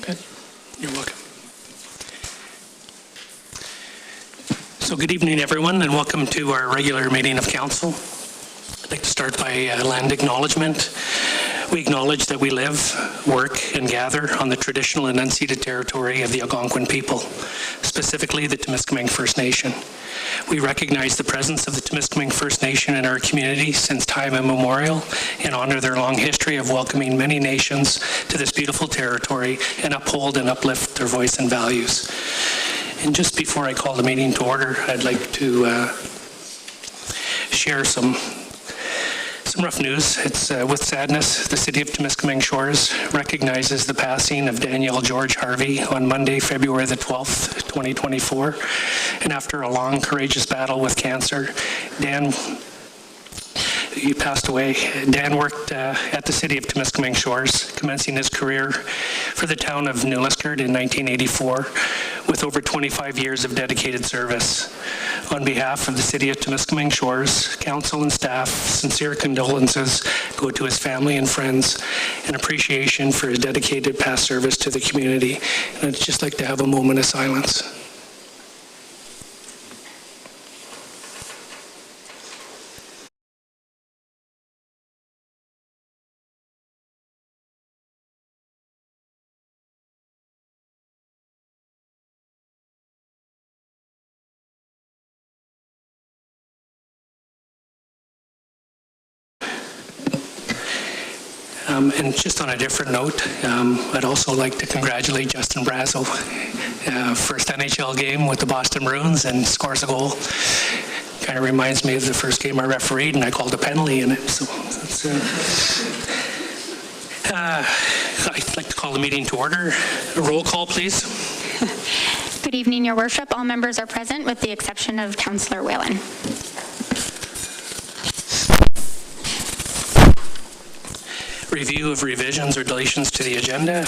Good. You're welcome. So good evening, everyone, and welcome to our regular meeting of council. I'd like to start by land acknowledgement. We acknowledge that we live, work, and gather on the traditional and unceded territory of the Algonquin people, specifically the Temiskaming First Nation. We recognize the presence of the Temiskaming First Nation in our community since time immemorial and honor their long history of welcoming many nations to this beautiful territory and uphold and uplift their voice and values. And just before I call the meeting to order, I'd like to share some rough news. It's with sadness, the City of Temiskaming Shores recognizes the passing of Danielle George Harvey on Monday, February the 12th, 2024. And after a long, courageous battle with cancer, he passed away. Dan worked at the City of Temiskaming Shores, commencing his career for the town of New Liskeard in 1984, with over 25 years of dedicated service. On behalf of the City of Temiskaming Shores, council and staff, sincere condolences go to his family and friends, and appreciation for his dedicated past service to the community. And I'd just like to have a moment of silence. And just on a different note, I'd also like to congratulate Justin Brazo. First NHL game with the Boston Bruins and scores a goal. Kind of reminds me of the first game I refereed and I called a penalty in it. So I'd like to call the meeting to order. A roll call, please. Good evening, Your Worship. All members are present with the exception of Councillor Whalen. Review of revisions or deletions to the agenda.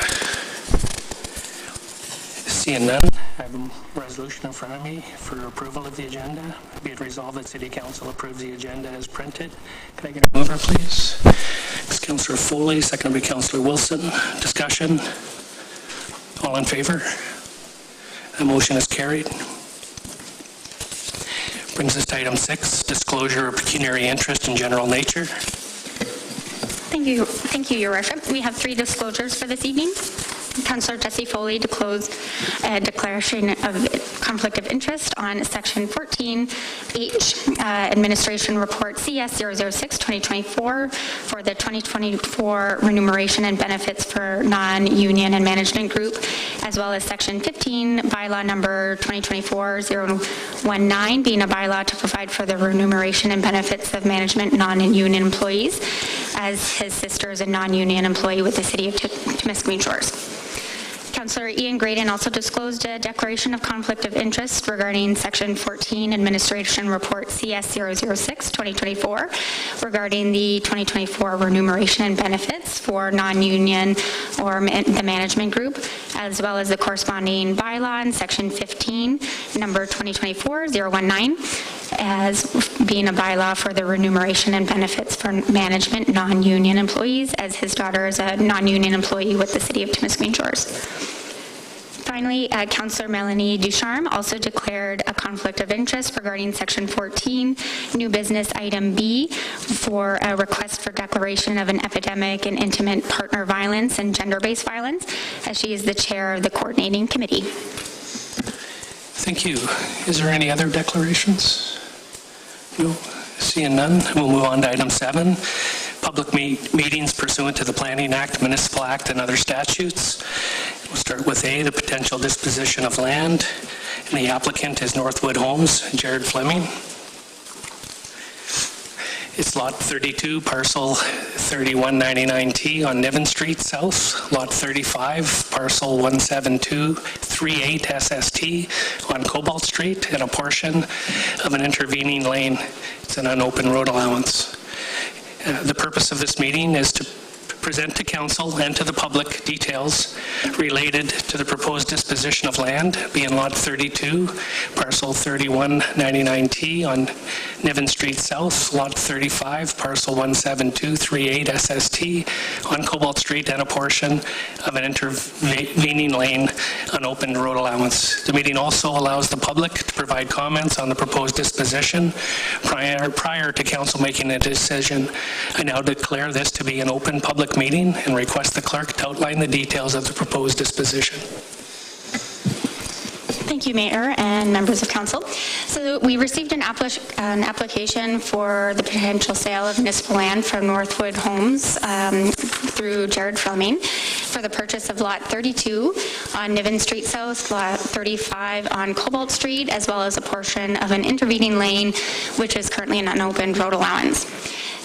Seeing none, I have a resolution in front of me for approval of the agenda. Be it resolved that City Council approves the agenda as printed. Can I get a mover, please? It's Councillor Foley, seconded by Councillor Wilson. Discussion. All in favor? The motion is carried. Brings us to item 6, disclosure of pecuniary interest in general nature. Thank you, Your Worship. We have 3 disclosures for this evening. Councillor Jesse Foley disclosed a declaration of conflict of interest on Section 14H, Administration Report CS 006-2024 for the 2024 remuneration and benefits for non-union and management group, as well as Section 15, bylaw number 2024-019, being a bylaw to provide for the remuneration and benefits of management non-union employees, as his sister is a non-union employee with the City of Temiskaming Shores. Councillor Ian Graydon also disclosed a declaration of conflict of interest regarding Section 14 Administration Report CS 006-2024 regarding the 2024 remuneration and benefits for non-union or the management group, as well as the corresponding bylaw in Section 15, number 2024-019, as being a bylaw for the remuneration and benefits for management non-union employees, as his daughter is a non-union employee with the City of Temiskaming Shores. Finally, Councillor Melanie Ducharme also declared a conflict of interest regarding Section 14, new business item B, for a request for declaration of an epidemic in intimate partner violence and gender-based violence, as she is the chair of the coordinating committee. Thank you. Is there any other declarations? No. Seeing none, we'll move on to item 7. Public meetings pursuant to the Planning Act, Municipal Act, and other statutes. We'll start with A, the potential disposition of land. And the applicant is Northwood Homes, Jared Fleming. It's lot 32, parcel 3199T on Niven Street South, lot 35, parcel 17238 SST on Cobalt Street, and a portion of an intervening lane. It's an unopened road allowance. The purpose of this meeting is to present to council and to the public details related to the proposed disposition of land, being Lot 32, Parcel 3199T on Niven Street South, Lot 35, Parcel 17238 SST on Cobalt Street, and a portion of an intervening lane, unopened road allowance. The meeting also allows the public to provide comments on the proposed disposition prior to council making a decision. I now declare this to be an open public meeting and request the clerk to outline the details of the proposed disposition. Thank you, Mayor and members of council. So we received an application for the potential sale of municipal land from Northwood Homes through Jared Fleming for the purchase of Lot 32 on Niven Street South, Lot 35 on Cobalt Street, as well as a portion of an intervening lane, which is currently an unopened road allowance.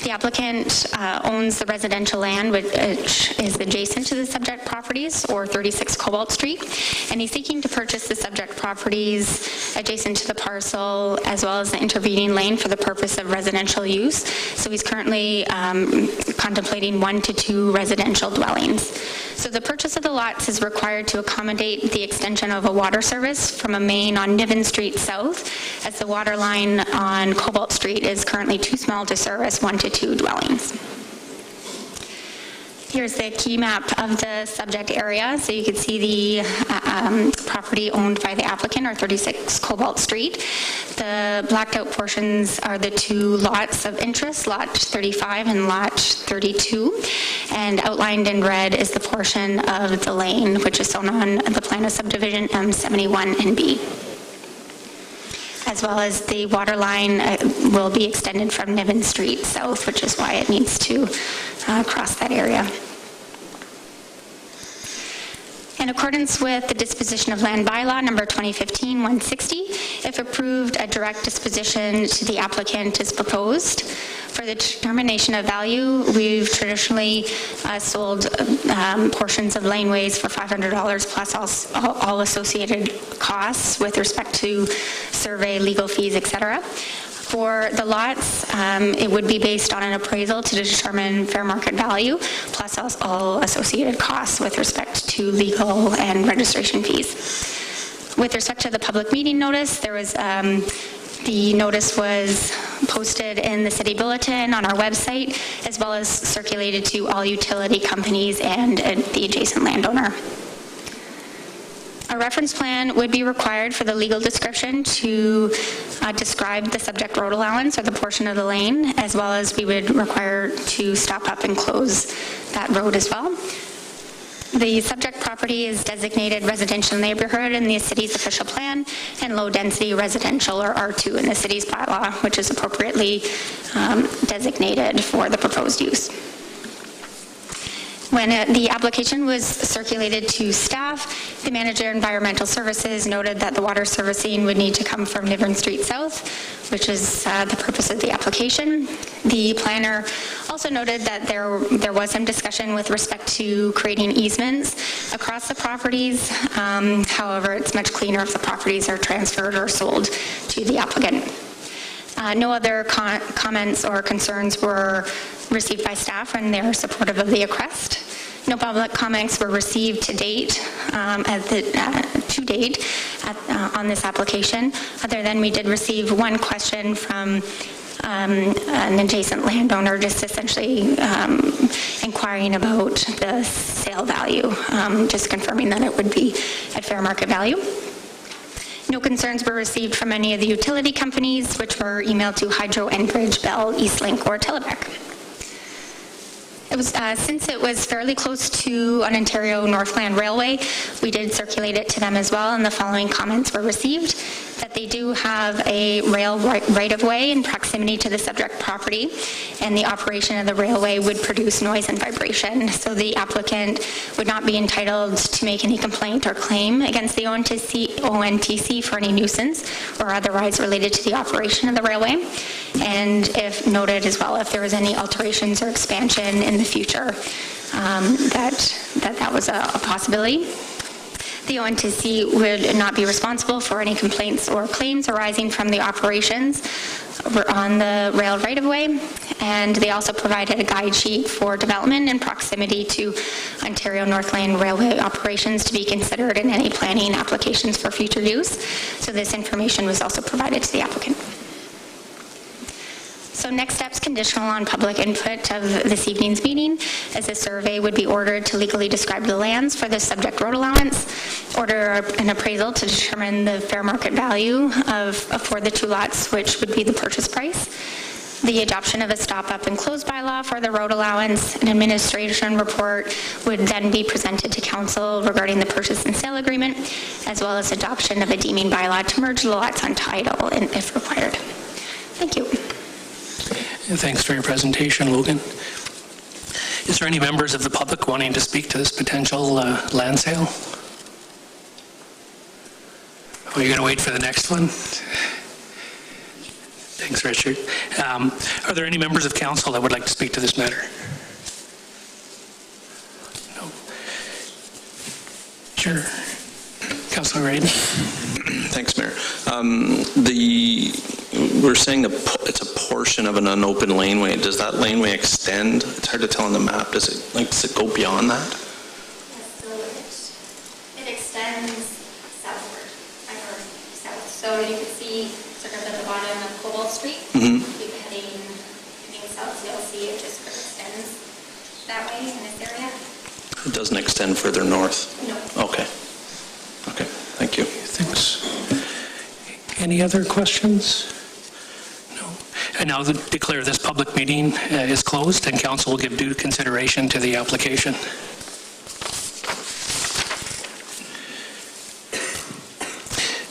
The applicant owns the residential land which is adjacent to the subject properties, or 36 Cobalt Street, and he's seeking to purchase the subject properties adjacent to the parcel as well as the intervening lane for the purpose of residential use. So he's currently contemplating 1 to 2 residential dwellings. So the purchase of the lots is required to accommodate the extension of a water service from a main on Niven Street South, as the water line on Cobalt Street is currently too small to service 1 to 2 dwellings. Here's the key map of the subject area. So you can see the property owned by the applicant, or 36 Cobalt Street. The blacked out portions are the 2 lots of interest, Lot 35 and Lot 32. And outlined in red is the portion of the lane, which is shown on the plan of subdivision M71 and B. As well as the water line will be extended from Niven Street South, which is why it needs to cross that area. In accordance with the disposition of land bylaw number 2015-160, if approved, a direct disposition to the applicant is proposed. For the determination of value, we've traditionally sold portions of laneways for $500 plus all associated costs with respect to survey, legal fees, etc. For the lots, it would be based on an appraisal to determine fair market value, plus all associated costs with respect to legal and registration fees. With respect to the public meeting notice, there was the notice was posted in the city bulletin on our website, as well as circulated to all utility companies and the adjacent landowner. A reference plan would be required for the legal description to describe the subject road allowance or the portion of the lane, as well as we would require to stop up and close that road as well. The subject property is designated residential neighborhood in the city's official plan and low-density residential, or R2, in the city's bylaw, which is appropriately designated for the proposed use. When the application was circulated to staff, the manager of environmental services noted that the water servicing would need to come from Niven Street South, which is the purpose of the application. The planner also noted that there was some discussion with respect to creating easements across the properties. However, it's much cleaner if the properties are transferred or sold to the applicant. No other comments or concerns were received by staff, and they're supportive of the request. No public comments were received to date on this application, other than we did receive one question from an adjacent landowner, just essentially inquiring about the sale value, just confirming that it would be at fair market value. No concerns were received from any of the utility companies, which were emailed to Hydro, Enbridge, Bell, Eastlink, or Telebec. Since it was fairly close to an Ontario Northland Railway, we did circulate it to them as well, and the following comments were received: that they do have a rail right-of-way in proximity to the subject property, and the operation of the railway would produce noise and vibration, so the applicant would not be entitled to make any complaint or claim against the ONTC for any nuisance or otherwise related to the operation of the railway. And if noted as well, if there was any alterations or expansion in the future, that was a possibility. The ONTC would not be responsible for any complaints or claims arising from the operations on the rail right-of-way, and they also provided a guide sheet for development in proximity to Ontario Northland Railway operations to be considered in any planning applications for future use. So this information was also provided to the applicant. So next steps, conditional on public input of this evening's meeting, as a survey would be ordered to legally describe the lands for the subject road allowance, order an appraisal to determine the fair market value for the two lots, which would be the purchase price, the adoption of a stop up and close bylaw for the road allowance. An administration report would then be presented to council regarding the purchase and sale agreement, as well as adoption of a deeming bylaw to merge the lots on title if required. Thank you. Thanks for your presentation, Logan. Is there any members of the public wanting to speak to this potential land sale? Oh, you're going to wait for the next one? Thanks, Richard. Are there any members of council that would like to speak to this matter? No. Sure. Councillor Radin. Thanks, Mayor. We're saying it's a portion of an unopened laneway. Does that laneway extend? It's hard to tell on the map. Does it go beyond that? Yes, so it extends southward, south. So you can see sort of at the bottom of Cobalt Street, keep heading south, so you'll see it just sort of extends that way in this area. It doesn't extend further north? No. Okay. Okay, thank you. Thanks. Any other questions? No. I now declare this public meeting is closed, and council will give due consideration to the application.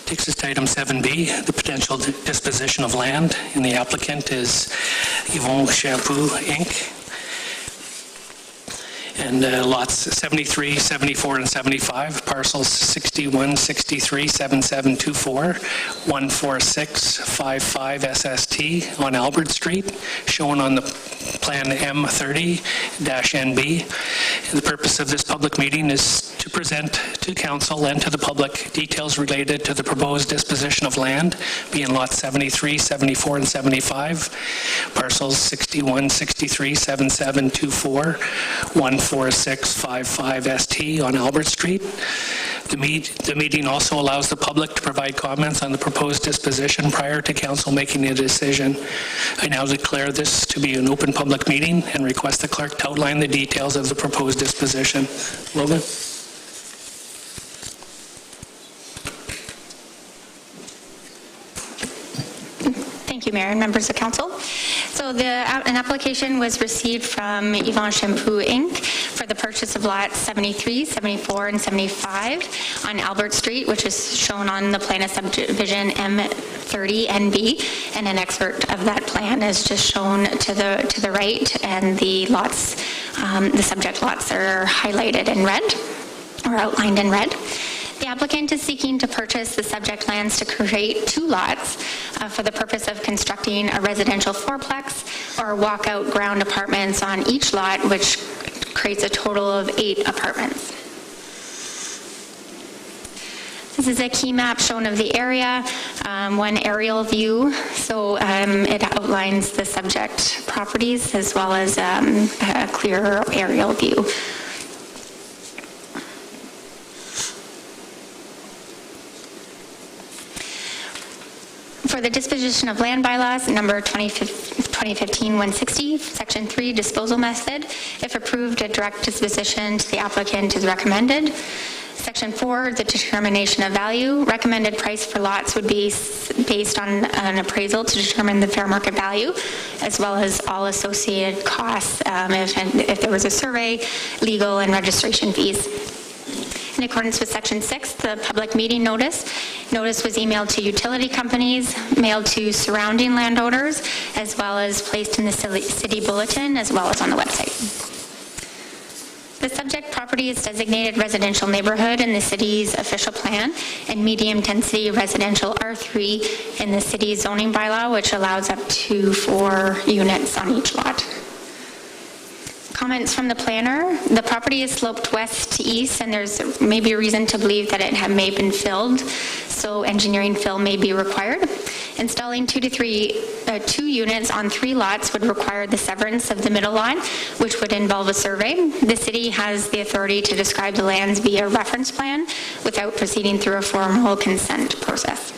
Takes us to item 7B, the potential disposition of land, and the applicant is Yvon Shampoo, Inc. And lots 73, 74, and 75, parcels 61, 63, 7724, 14655 SST on Albert Street, shown on the plan M30-NB. The purpose of this public meeting is to present to council and to the public details related to the proposed disposition of land, being lots 73, 74, and 75, parcels 61, 63, 7724, 14655 ST on Albert Street. The meeting also allows the public to provide comments on the proposed disposition prior to council making a decision. I now declare this to be an open public meeting and request the clerk to outline the details of the proposed disposition. Logan? Thank you, Mayor and members of council. So an application was received from Yvon Shampoo, Inc. for the purchase of lots 73, 74, and 75 on Albert Street, which is shown on the plan of subdivision M30NB, and an excerpt of that plan is just shown to the right, and the lots, the subject lots are highlighted in red, or outlined in red. The applicant is seeking to purchase the subject lands to create two lots for the purpose of constructing a residential fourplex or walkout ground apartments on each lot, which creates a total of 8 apartments. This is a key map shown of the area, one aerial view. So it outlines the subject properties as well as a clear aerial view. For the disposition of land bylaws, number 2015-160, section 3, disposal method. If approved, a direct disposition to the applicant is recommended. Section 4, the determination of value. Recommended price for lots would be based on an appraisal to determine the fair market value, as well as all associated costs if there was a survey, legal, and registration fees. In accordance with Section 6, the public meeting notice was emailed to utility companies, mailed to surrounding landowners, as well as placed in the city bulletin, as well as on the website. The subject property is designated residential neighborhood in the city's official plan and medium-density residential R3 in the city's zoning bylaw, which allows up to 4 units on each lot. Comments from the planner. The property is sloped west to east, and there's maybe a reason to believe that it may have been filled, so engineering fill may be required. Installing 2 to 3 2 units on 3 lots would require the severance of the middle lot, which would involve a survey. The city has the authority to describe the lands via reference plan without proceeding through a formal consent process.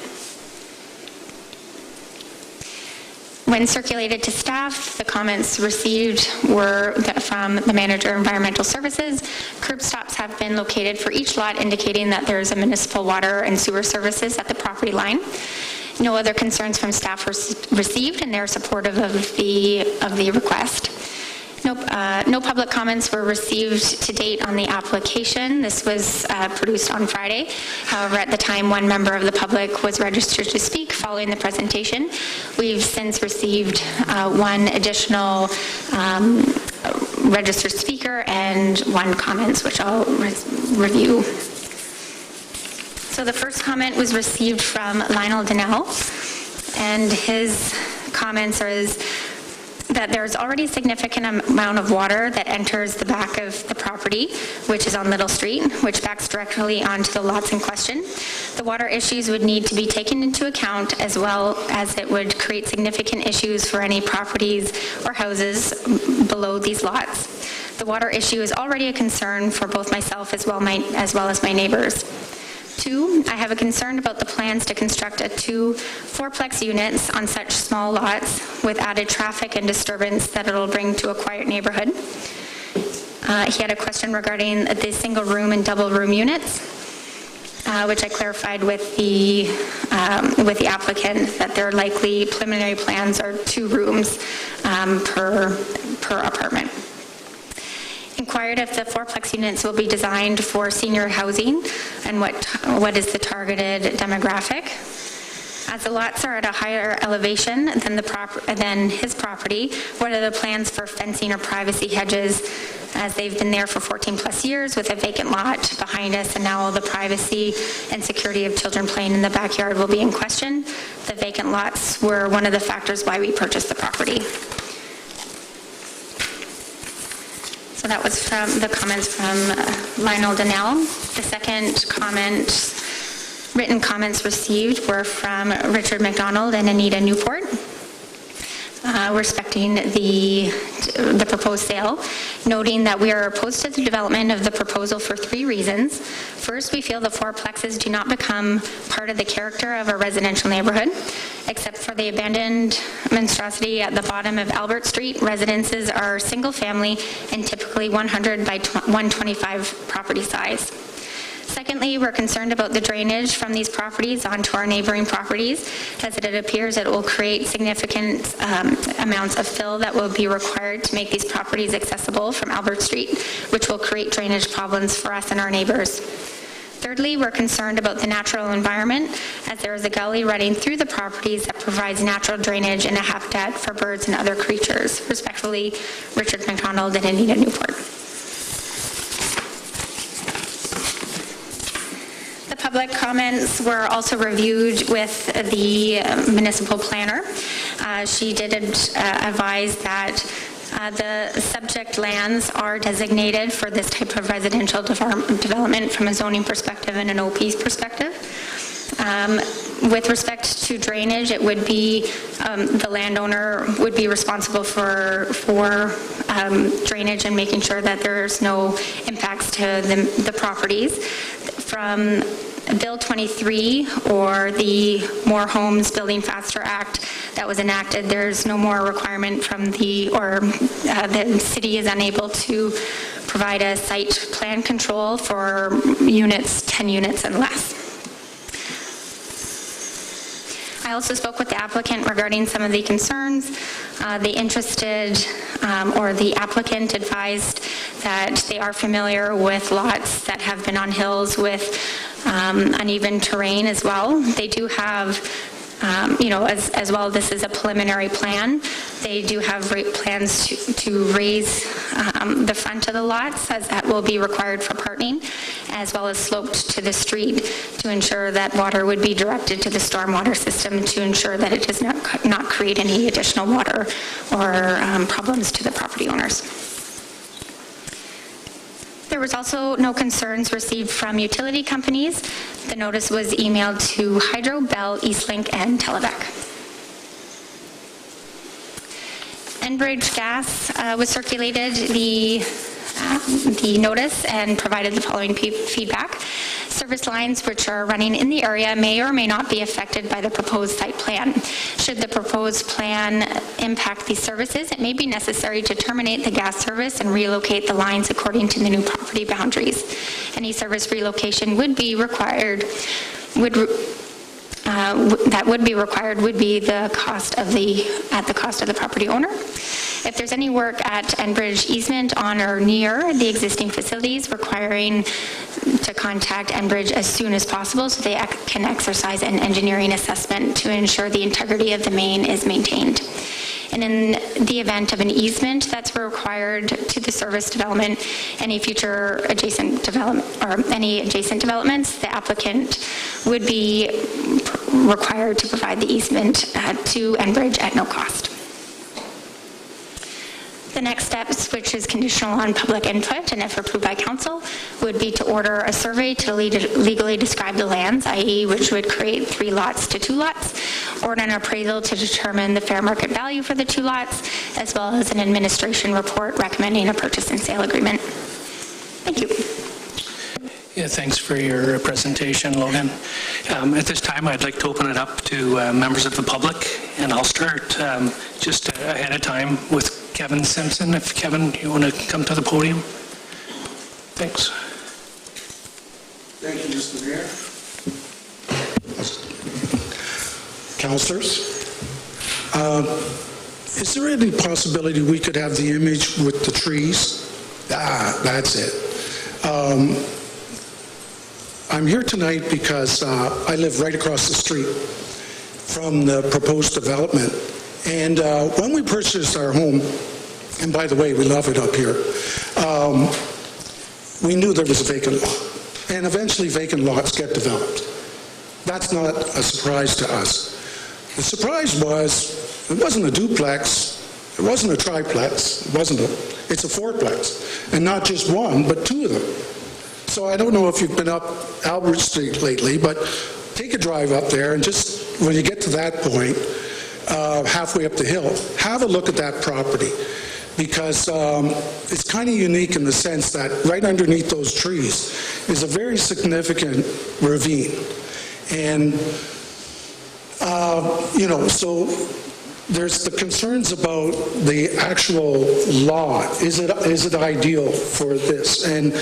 When circulated to staff, the comments received were from the Manager of Environmental Services. Curb stops have been located for each lot, indicating that there is a municipal water and sewer services at the property line. No other concerns from staff were received, and they're supportive of the request. No public comments were received to date on the application. This was produced on Friday. However, at the time, one member of the public was registered to speak following the presentation. We've since received one additional registered speaker and 1 comment, which I'll review. So the first comment was received from Lionel Donnell, and his comments is that there's already a significant amount of water that enters the back of the property, which is on Little Street, which backs directly onto the lots in question. The water issues would need to be taken into account, as well as it would create significant issues for any properties or houses below these lots. The water issue is already a concern for both myself as well as my neighbors. 2, I have a concern about the plans to construct 2 fourplex units on such small lots with added traffic and disturbance that it'll bring to a quiet neighborhood. He had a question regarding the single room and double room units, which I clarified with the applicant that their likely preliminary plans are 2 rooms per apartment. Inquired if the fourplex units will be designed for senior housing and what is the targeted demographic. As the lots are at a higher elevation than his property, what are the plans for fencing or privacy hedges, as they've been there for 14 plus years with a vacant lot behind us, and now all the privacy and security of children playing in the backyard will be in question. The vacant lots were one of the factors why we purchased the property. So that was from the comments from Lionel Donnell. The second comment, written comments received, were from Richard McDonald and Anita Newport, respecting the proposed sale, noting that we are opposed to the development of the proposal for 3 reasons. First, we feel the fourplexes do not become part of the character of a residential neighborhood. Except for the abandoned monstrosity at the bottom of Albert Street, residences are single family and typically 100 by 125 property size. Secondly, we're concerned about the drainage from these properties onto our neighboring properties, as it appears it will create significant amounts of fill that will be required to make these properties accessible from Albert Street, which will create drainage problems for us and our neighbors. Thirdly, we're concerned about the natural environment, as there is a gully running through the properties that provides natural drainage and a habitat for birds and other creatures. Respectfully, Richard McDonald and Anita Newport. The public comments were also reviewed with the municipal planner. She did advise that the subject lands are designated for this type of residential development from a zoning perspective and an OP's perspective. With respect to drainage, it would be the landowner would be responsible for drainage and making sure that there's no impacts to the properties. From Bill 23 or the More Homes Building Faster Act that was enacted, there's no more requirement from the city is unable to provide a site plan control for units, 10 units and less. I also spoke with the applicant regarding some of the concerns. The applicant advised that they are familiar with lots that have been on hills with uneven terrain as well. They do have, as well, this is a preliminary plan. They do have plans to raise the front of the lots, as that will be required for parking, as well as sloped to the street to ensure that water would be directed to the stormwater system to ensure that it does not create any additional water or problems to the property owners. There was also no concerns received from utility companies. The notice was emailed to Hydro, Bell, Eastlink, and Telebec. Enbridge Gas was circulated the notice and provided the following feedback. Service lines which are running in the area may or may not be affected by the proposed site plan. Should the proposed plan impact these services, it may be necessary to terminate the gas service and relocate the lines according to the new property boundaries. Any service relocation would be required, would be the cost of the property owner. If there's any work at Enbridge easement on or near the existing facilities, requiring to contact Enbridge as soon as possible so they can exercise an engineering assessment to ensure the integrity of the main is maintained. And in the event of an easement that's required to the service development, any future adjacent development or any adjacent developments, the applicant would be required to provide the easement to Enbridge at no cost. The next steps, which is conditional on public input and if approved by council, would be to order a survey to legally describe the lands, i.e. which would create 3 lots to 2 lots, order an appraisal to determine the fair market value for the 2 lots, as well as an administration report recommending a purchase and sale agreement. Thank you. Yeah, thanks for your presentation, Logan. At this time, I'd like to open it up to members of the public, and I'll start just ahead of time with Kevin Simpson. If Kevin, you want to come to the podium? Thanks. Thank you, Mr. Mayor. Councilors, is there any possibility we could have the image with the trees? That's it. I'm here tonight because I live right across the street from the proposed development. And when we purchased our home, and by the way, we love it up here, we knew there was a vacant lot. And eventually vacant lots get developed. That's not a surprise to us. The surprise was, it wasn't a duplex, it wasn't a triplex, it's a fourplex. And not just one, but 2 of them. So I don't know if you've been up Albert Street lately, but take a drive up there and just, when you get to that point, halfway up the hill, have a look at that property. Because it's kind of unique in the sense that right underneath those trees is a very significant ravine. And, so there's the concerns about the actual law. Is it ideal for this? And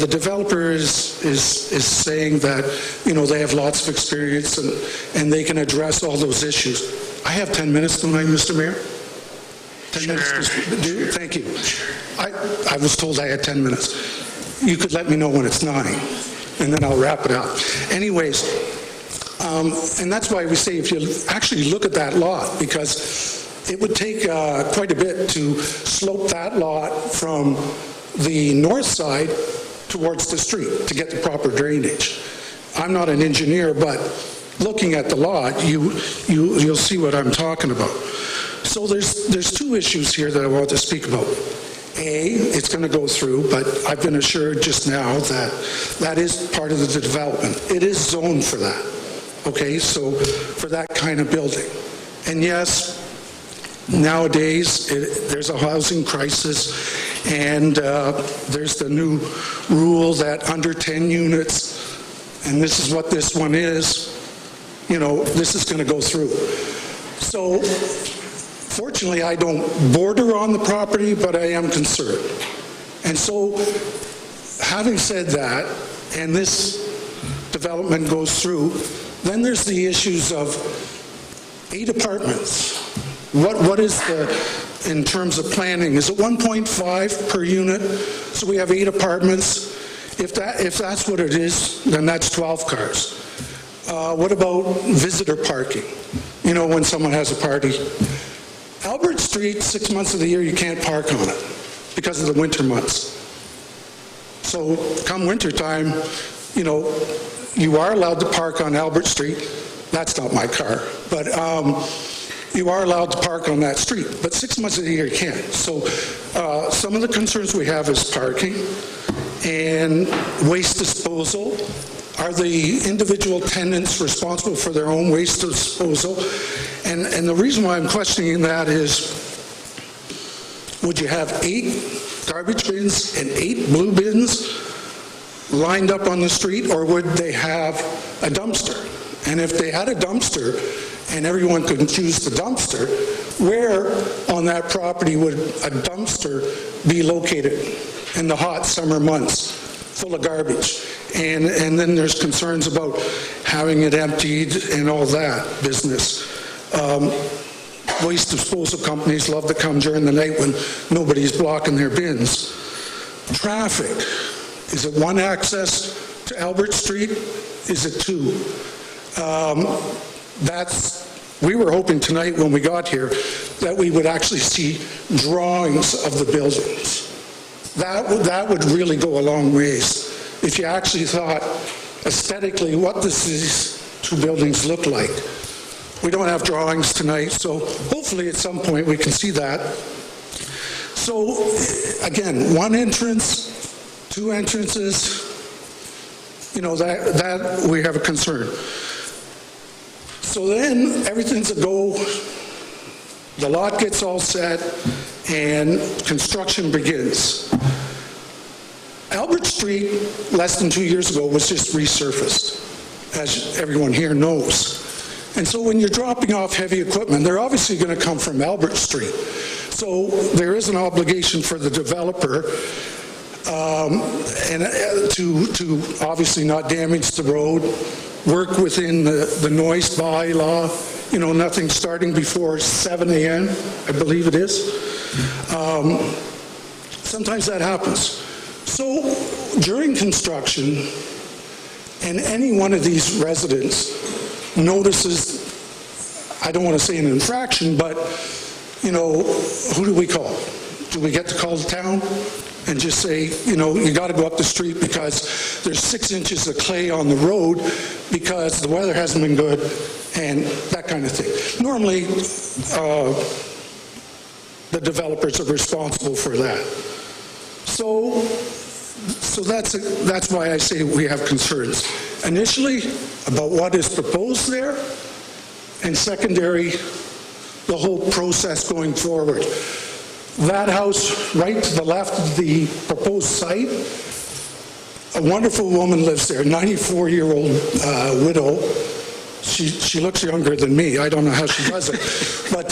the developer is saying that, they have lots of experience and they can address all those issues. I have 10 minutes tonight, Mr. Mayor. 10 minutes. Thank you. I was told I had 10 minutes. You could let me know when it's 9, and then I'll wrap it up. Anyways, and that's why we say if you actually look at that lot, because it would take quite a bit to slope that lot from the north side towards the street to get the proper drainage. I'm not an engineer, but looking at the lot, you'll see what I'm talking about. So there's 2 issues here that I want to speak about. A, it's going to go through, but I've been assured just now that that is part of the development. It is zoned for that, okay, so for that kind of building. And yes, nowadays there's a housing crisis, and there's the new rule that under 10 units, and this is what this one is, this is going to go through. So fortunately, I don't border on the property, but I am concerned. And so, having said that, and this development goes through, then there's the issues of 8 apartments. What is in terms of planning, is it 1.5 per unit? So we have 8 apartments. If that's what it is, then that's 12 cars. What about visitor parking? When someone has a party. Albert Street, 6 months of the year, you can't park on it because of the winter months. So come winter time, you are allowed to park on Albert Street. That's not my car, but you are allowed to park on that street. But 6 months of the year, you can't. So some of the concerns we have is parking and waste disposal. Are the individual tenants responsible for their own waste disposal? And the reason why I'm questioning that is would you have 8 garbage bins and 8 blue bins lined up on the street, or would they have a dumpster? And if they had a dumpster and everyone could choose the dumpster, where on that property would a dumpster be located in the hot summer months, full of garbage? And then there's concerns about having it emptied and all that business. Waste disposal companies love to come during the night when nobody's blocking their bins. Traffic. Is it one access to Albert Street? Is it 2? We were hoping tonight when we got here that we would actually see drawings of the buildings. That would really go a long ways. If you actually thought aesthetically what these 2 buildings look like. We don't have drawings tonight, so hopefully at some point we can see that. So again, 1 entrance, 2 entrances, that we have a concern. So then everything's a go, the lot gets all set, and construction begins. Albert Street, less than 2 years ago, was just resurfaced, as everyone here knows. And so when you're dropping off heavy equipment, they're obviously going to come from Albert Street. So there is an obligation for the developer to obviously not damage the road, work within the noise bylaw, nothing starting before 7 a.m., I believe it is. Sometimes that happens. So during construction, and any one of these residents notices, I don't want to say an infraction, but, who do we call? Do we get to call the town and just say, you got to go up the street because there's 6 inches of clay on the road because the weather hasn't been good, and that kind of thing. Normally, the developers are responsible for that. So that's why I say we have concerns. Initially, about what is proposed there, and secondary, the whole process going forward. That house right to the left of the proposed site, a wonderful woman lives there, 94-year-old widow. She looks younger than me. I don't know how she does it. But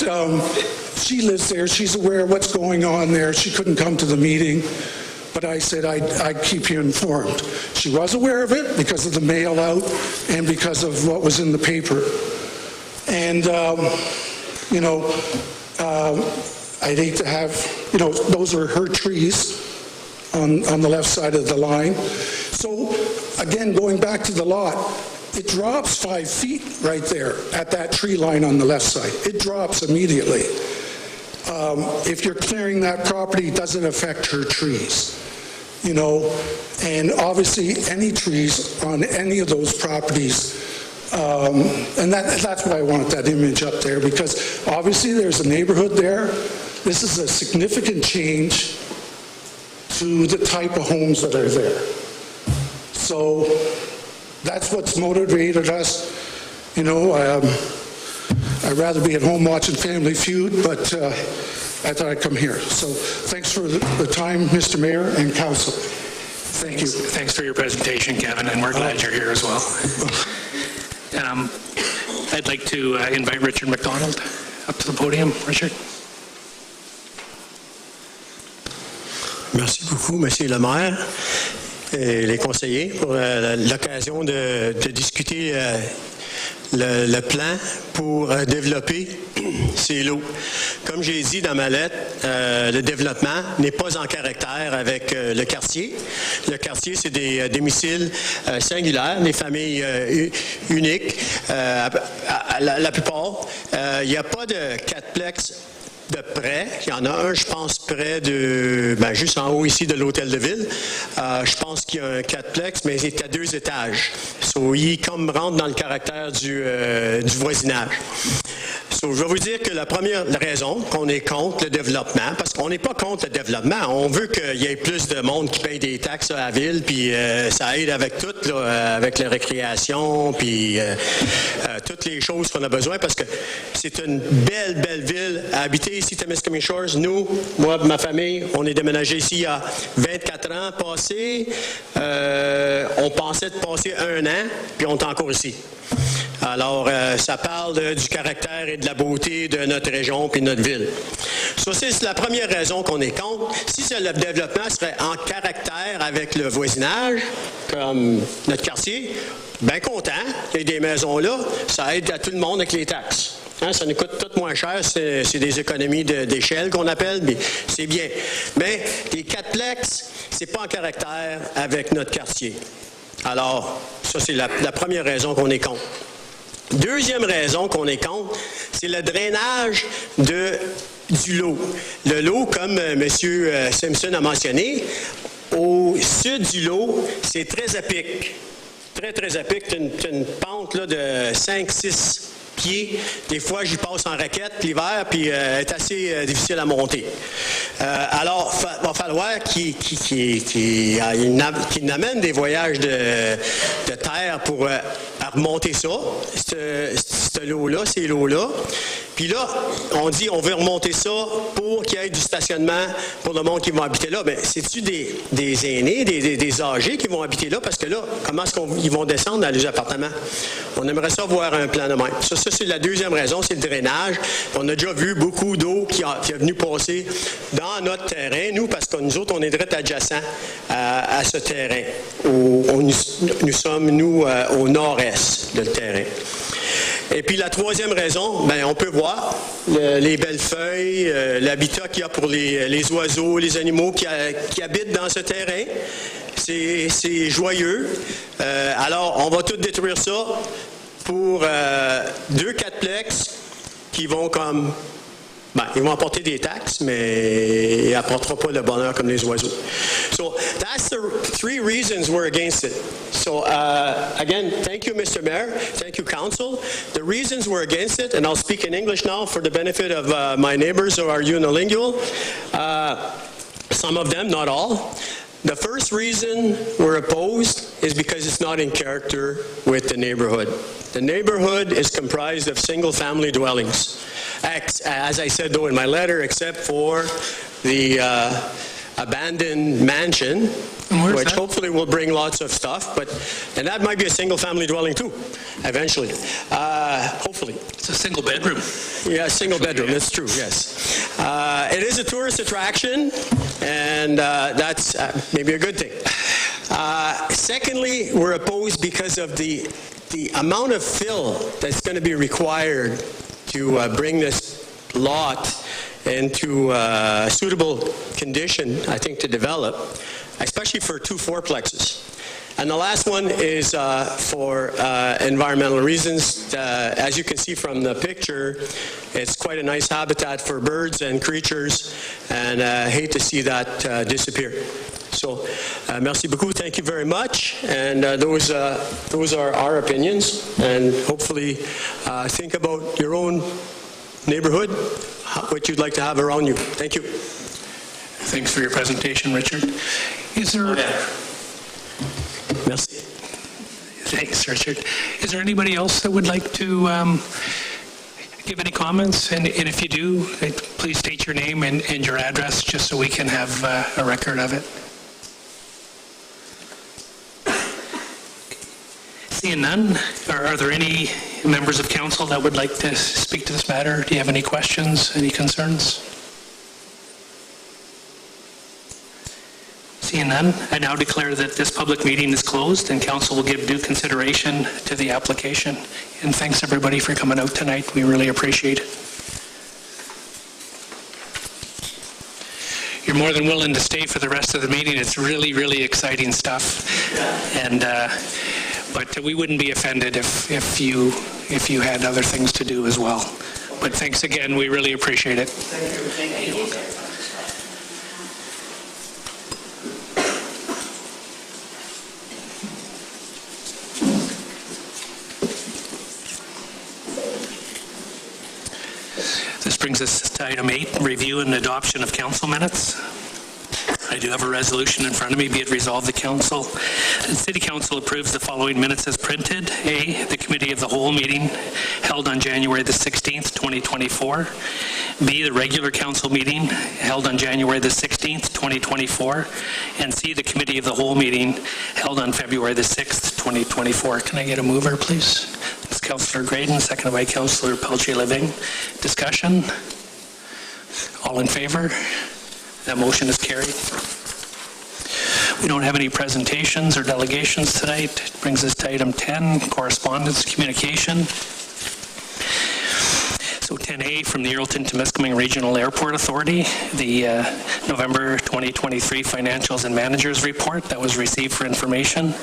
she lives there. She's aware of what's going on there. She couldn't come to the meeting. But I said I'd keep you informed. She was aware of it because of the mail out and because of what was in the paper. And, I'd hate to have, those are her trees on the left side of the line. So, again, going back to the lot, it drops 5 feet right there at that tree line on the left side. It drops immediately. If you're clearing that property, it doesn't affect her trees. And obviously any trees on any of those properties, and that's why I wanted that image up there, because obviously there's a neighborhood there. This is a significant change to the type of homes that are there. So that's what's motivated us. I'd rather be at home watching Family Feud, but I thought I'd come here. So thanks for the time, Mr. Mayor and Council. Thank you. Thanks for your presentation, Kevin, and we're glad you're here as well. I'd like to invite Richard McDonald up to the podium. Richard. Merci beaucoup, Monsieur le maire et les conseillers, pour l'occasion de discuter le plan pour développer ces lots. Comme j'ai dit dans ma lettre, le développement n'est pas en caractère avec le quartier. Le quartier, c'est des domiciles singulaires, des familles uniques. La plupart, il n'y a pas de quatreplex de près. Il y en a un, je pense, près de, juste en haut ici de l'hôtel de ville. Je pense qu'il y a un quatreplex, mais il est à 2 étages. So, il comme rentre dans le caractère du voisinage. Je vais vous dire que la première raison qu'on est contre le développement, parce qu'on n'est pas contre le développement, on veut qu'il y ait plus de monde qui paye des taxes à la ville, puis ça aide avec tout, là, avec la récréation, puis toutes les choses qu'on a besoin, parce que c'est une belle, belle ville à habiter ici, Temiskaming Shores. Nous, moi et ma famille, on est déménagé ici il y a 24 ans passés. On pensait de passer 1 an, puis on est encore ici. Alors, ça parle du caractère et de la beauté de notre région puis de notre ville. Ça, c'est la première raison qu'on est contre. Si le développement serait en caractère avec le voisinage, comme notre quartier, bien content, il y a des maisons là, ça aide à tout le monde avec les taxes. Hein, ça nous coûte tout moins cher, c'est des économies d'échelle qu'on appelle, mais c'est bien. Mais les quatreplex, c'est pas en caractère avec notre quartier. Alors, ça, c'est la première raison qu'on est contre. Deuxième raison qu'on est contre, c'est le drainage du lot. Le lot, comme M. Simpson a mentionné, au sud du lot, c'est très à pic. Très, très à pic. C'est une pente là, de 5-6 pieds. Des fois, j'y passe en raquette l'hiver, puis elle est assez difficile à monter. Alors, il va falloir qu'il amène des voyages de terre pour remonter ça, ce lot-là, ces lots-là. Puis là, on dit on veut remonter ça pour qu'il y ait du stationnement pour le monde qui va habiter là. Bien, c'est-tu des aînés, des âgés qui vont habiter là? Parce que là, comment est-ce qu'ils vont descendre dans les appartements? On aimerait ça voir un plan de même. Ça c'est la deuxième raison, c'est le drainage. On a déjà vu beaucoup d'eau qui est venue passer dans notre terrain, nous, parce que nous autres, on est direct adjacent à ce terrain. Nous sommes, nous, au nord-est de le terrain. Et puis la troisième raison, bien, on peut voir les belles feuilles, l'habitat qu'il y a pour les oiseaux, les animaux qui habitent dans ce terrain. C'est joyeux. Alors, on va tout détruire ça pour 2 quatreplex qui vont comme... Ben, ils vont apporter des taxes, mais ils n'apporteront pas le bonheur comme les oiseaux. So that's the 3 reasons we're against it. So again, thank you, Mr. Mayor. Thank you, Council. The reasons we're against it, and I'll speak in English now for the benefit of my neighbors who are unilingual. Some of them, not all. The first reason we're opposed is because it's not in character with the neighborhood. The neighborhood is comprised of single-family dwellings. As I said, though, in my letter, except for the abandoned mansion, which hopefully will bring lots of stuff, and that might be a single-family dwelling too, eventually, hopefully. It's a single bedroom. Yeah, single bedroom, that's true, yes. It is a tourist attraction, and that's maybe a good thing. Secondly, we're opposed because of the amount of fill that's going to be required to bring this lot into suitable condition, I think, to develop, especially for 2 fourplexes. And the last one is for environmental reasons. As you can see from the picture, it's quite a nice habitat for birds and creatures, and I hate to see that disappear. So, merci beaucoup. Thank you very much. And those are our opinions. And hopefully, think about your own neighborhood, what you'd like to have around you. Thank you. Thanks for your presentation, Richard. Is there... Merci. Thanks, Richard. Is there anybody else that would like to give any comments? And if you do, please state your name and your address just so we can have a record of it. Seeing none, are there any members of council that would like to speak to this matter? Do you have any questions, any concerns? Seeing none, I now declare that this public meeting is closed and council will give due consideration to the application. And thanks everybody for coming out tonight. We really appreciate it. You're more than willing to stay for the rest of the meeting. It's really, really exciting stuff. And but we wouldn't be offended if you had other things to do as well. But thanks again. We really appreciate it. Thank you. Thank you. Brings us to item 8, review and adoption of council minutes. I do have a resolution in front of me. Be it resolved, the City Council approves the following minutes as printed. A, the Committee of the Whole meeting held on January the 16th, 2024. B, the regular council meeting held on January the 16th, 2024. And C, the Committee of the Whole meeting held on February the 6th, 2024. Can I get a mover, please? It's Councillor Graydon, seconded by Councillor Pelche-Living. Discussion? All in favor? That motion is carried. We don't have any presentations or delegations tonight. It brings us to item 10, correspondence, communication. So 10A from the Temiskaming Regional Airport Authority, the November 2023 Financials and Managers Report that was received for information.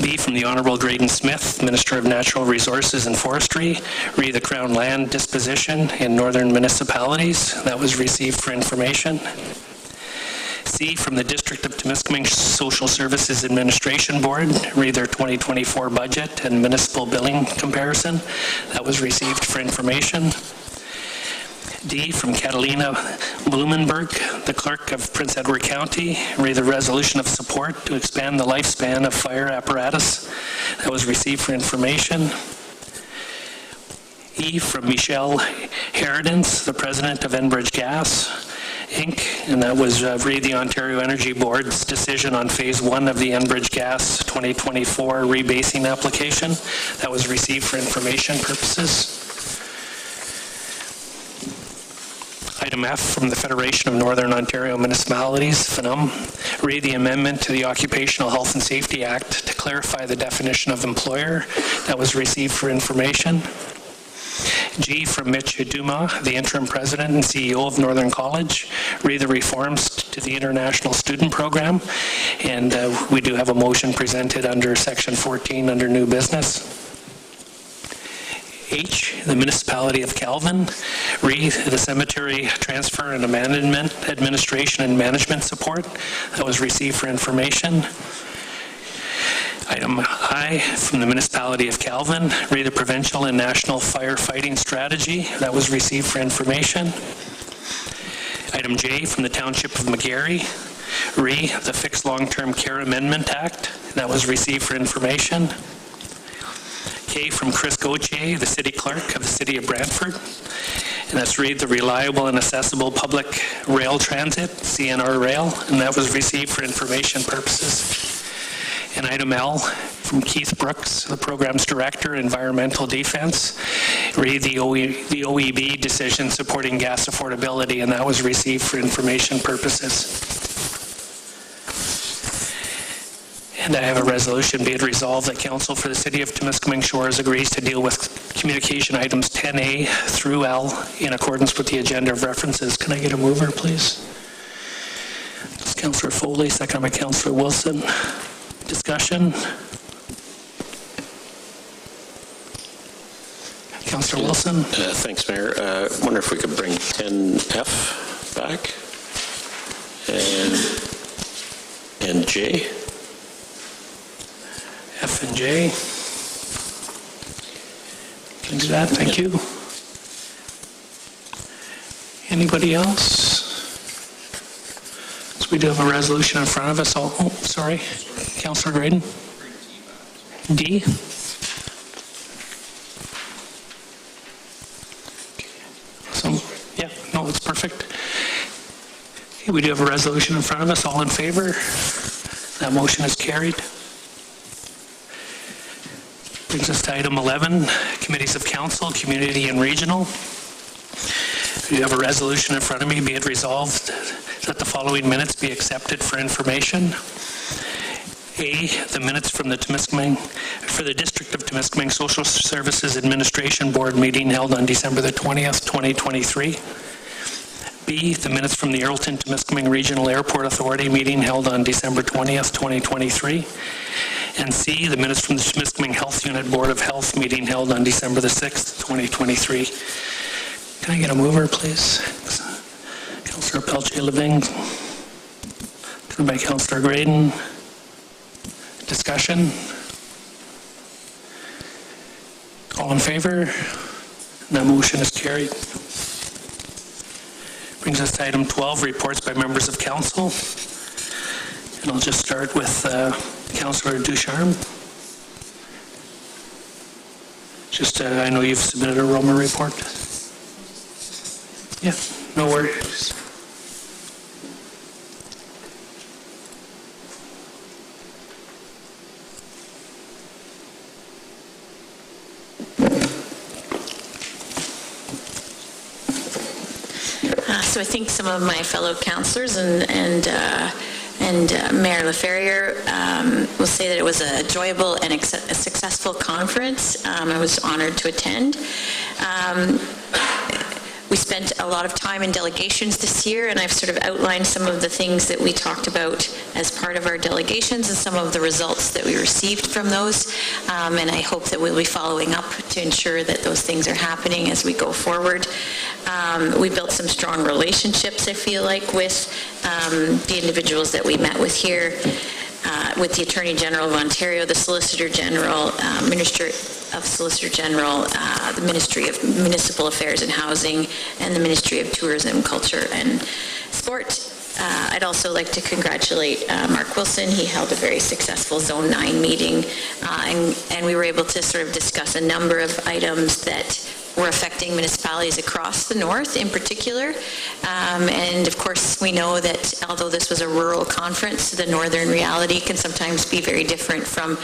B, from the Honourable Graydon Smith, Minister of Natural Resources and Forestry, re the Crown Land Disposition in Northern Municipalities. That was received for information. C, from the District of Temiskaming Social Services Administration Board, re their 2024 budget and municipal billing comparison. That was received for information. D, from Catalina Blumenberg, the Clerk of Prince Edward County, read the resolution of support to expand the lifespan of fire apparatus. That was received for information. E, from Michelle Herodens, the President of Enbridge Gas, Inc., and that was read the Ontario Energy Board's decision on Phase 1 of the Enbridge Gas 2024 rebasing application. That was received for information purposes. Item F from the Federation of Northern Ontario Municipalities, FNUM, read the amendment to the Occupational Health and Safety Act to clarify the definition of employer. That was received for information. G, from Mitch Hiduma, the Interim President and CEO of Northern College, read the reforms to the International Student Program, and we do have a motion presented under Section 14 under New Business. H, the Municipality of Calvin, re the Cemetery Transfer and Abandonment Administration and Management Support. That was received for information. Item I, from the Municipality of Calvin, re the Provincial and National Firefighting Strategy. That was received for information. Item J, from the Township of McGarry, re the Fixed Long-Term Care Amendment Act. That was received for information. K, from Chris Gauthier, the City Clerk of the City of Brantford, and that's read the Reliable and Accessible Public Rail Transit, CNR Rail, and that was received for information purposes. And item L, from Keith Brooks, the Programs Director, Environmental Defense, read the OEB decision supporting gas affordability, and that was received for information purposes. And I have a resolution, be it resolved that Council for the City of Temiskaming Shores agrees to deal with communication items 10A through L in accordance with the agenda of references. Can I get a mover, please? It's Councillor Foley, second by Councillor Wilson. Discussion? Councillor Wilson? Thanks, Mayor. I wonder if we could bring 10F back and J. F and J. Can do that, thank you. Anybody else? So we do have a resolution in front of us. Oh, sorry. Councillor Graydon. D. So, yeah, no, it's perfect. Okay, we do have a resolution in front of us. All in favor? That motion is carried. Brings us to item 11, Committees of Council, Community and Regional. You have a resolution in front of me. Be it resolved that the following minutes be accepted for information. A, the minutes from the District of Temiskaming Social Services Administration Board meeting held on December the 20th, 2023. B, the minutes from the Temiskaming Regional Airport Authority meeting held on December 20th, 2023. And C, the minutes from the Temiskaming Health Unit Board of Health meeting held on December the 6th, 2023. Can I get a mover, please? Councillor Pelche-Living, seconded by Councillor Graydon. Discussion? All in favor? That motion is carried. Brings us to item 12, reports by members of council. And I'll just start with Councillor Ducharme. I know you've submitted a Roma report. Yeah, no worries. So I think some of my fellow councillors and Mayor LaFerrier will say that it was a enjoyable and a successful conference. I was honored to attend. We spent a lot of time in delegations this year, and I've sort of outlined some of the things that we talked about as part of our delegations and some of the results that we received from those. And I hope that we'll be following up to ensure that those things are happening as we go forward. We built some strong relationships, I feel like, with the individuals that we met with here, with the Attorney General of Ontario, the Solicitor General, Minister of Solicitor General, the Ministry of Municipal Affairs and Housing, and the Ministry of Tourism, Culture and Sport. I'd also like to congratulate Mark Wilson. He held a very successful Zone 9 meeting, and we were able to sort of discuss a number of items that were affecting municipalities across the north in particular. And of course, we know that although this was a rural conference, the northern reality can sometimes be very different from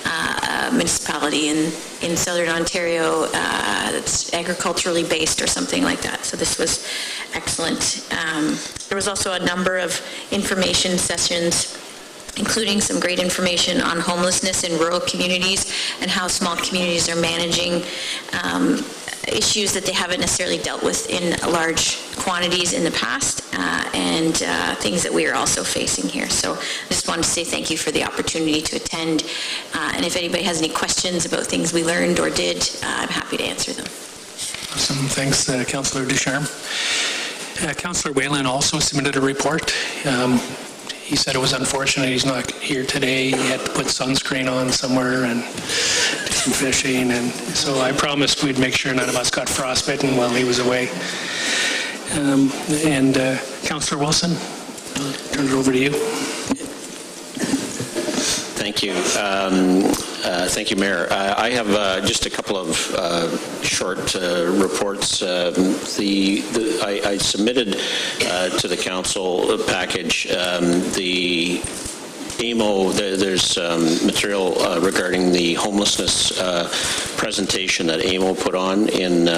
a municipality in southern Ontario that's agriculturally based or something like that. So this was excellent. There was also a number of information sessions, including some great information on homelessness in rural communities and how small communities are managing issues that they haven't necessarily dealt with in large quantities in the past, and things that we are also facing here. So I just wanted to say thank you for the opportunity to attend, and if anybody has any questions about things we learned or did, I'm happy to answer them. Awesome. Thanks, Councillor Ducharme. Councillor Whalen also submitted a report. He said it was unfortunate he's not here today. He had to put sunscreen on somewhere and do some fishing, and so I promised we'd make sure none of us got frostbitten while he was away. Councillor Wilson, I'll turn it over to you. Thank you. Thank you, Mayor. I have just a couple of short reports. I submitted to the council package the AMO, there's material regarding the homelessness presentation that AMO put on in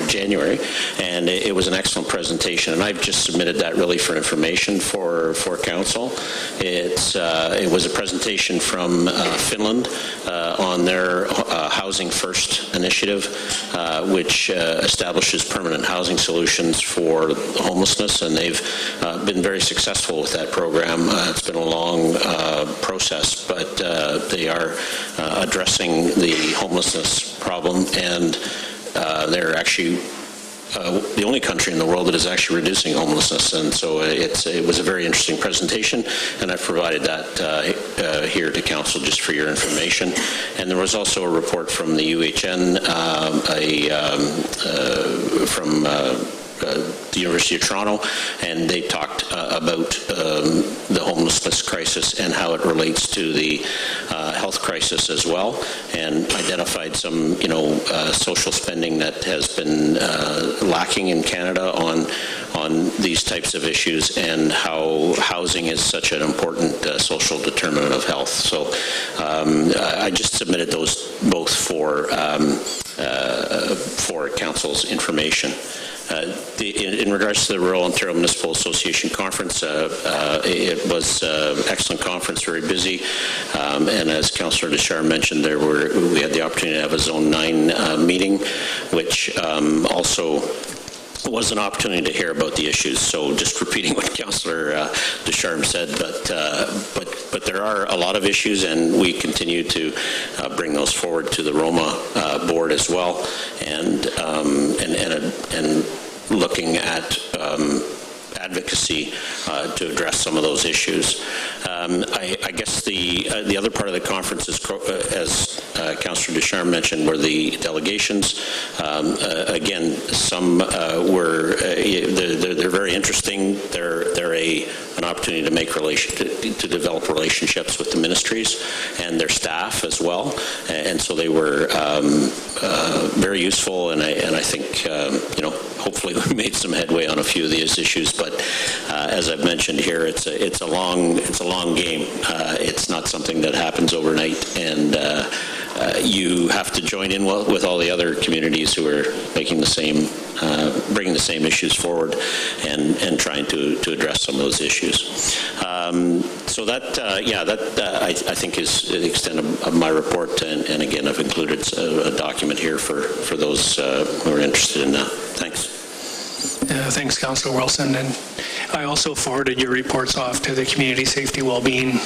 January, and it was an excellent presentation, and I've just submitted that really for information for council. It was a presentation from Finland on their Housing First initiative, which establishes permanent housing solutions for homelessness, and they've been very successful with that program. It's been a long process, but they are addressing the homelessness problem, and they're actually the only country in the world that is actually reducing homelessness, and so it was a very interesting presentation, and I've provided that here to council just for your information. And there was also a report from the UHN, from the University of Toronto, and they talked about the homelessness crisis and how it relates to the health crisis as well, and identified some, social spending that has been lacking in Canada on these types of issues, and how housing is such an important social determinant of health. So I just submitted those both for council's information. In regards to the Rural Ontario Municipal Association Conference, it was an excellent conference, very busy, and as Councillor Ducharme mentioned, we had the opportunity to have a Zone 9 meeting, which also was an opportunity to hear about the issues. So just repeating what Councillor Ducharme said, but there are a lot of issues, and we continue to bring those forward to the Roma board as well, and looking at advocacy to address some of those issues. I guess the other part of the conference is, as Councillor Ducharme mentioned, were the delegations. Again, some were they're very interesting. They're an opportunity to make to develop relationships with the ministries and their staff as well, and so they were very useful. And I think hopefully we made some headway on a few of these issues. But as I've mentioned here, it's a long game. It's not something that happens overnight, and you have to join in with all the other communities who are making the same, bringing the same issues forward, and trying to address some of those issues. So that I think is the extent of my report, and again, I've included a document here for those who are interested in that. Thanks. Thanks, Councillor Wilson. And I also forwarded your reports off to the Community Safety Wellbeing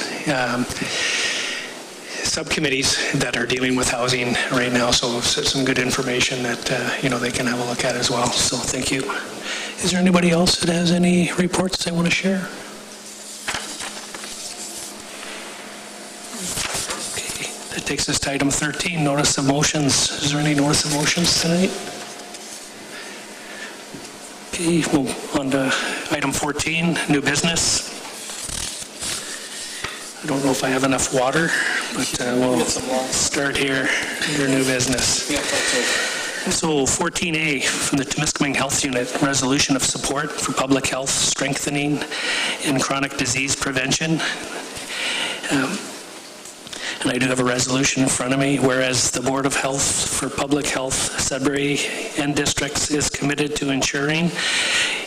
subcommittees that are dealing with housing right now, so some good information that they can have a look at as well. So thank you. Is there anybody else that has any reports they want to share? Okay, that takes us to item 13, notice of motions. Is there any notice of motions tonight? Okay, we'll on to item 14, new business. I don't know if I have enough water, but we'll start here under new business. So 14A from the Temiskaming Health Unit, resolution of support for public health strengthening and chronic disease prevention. And I do have a resolution in front of me, whereas the Board of Health for Public Health, Sudbury and districts is committed to ensuring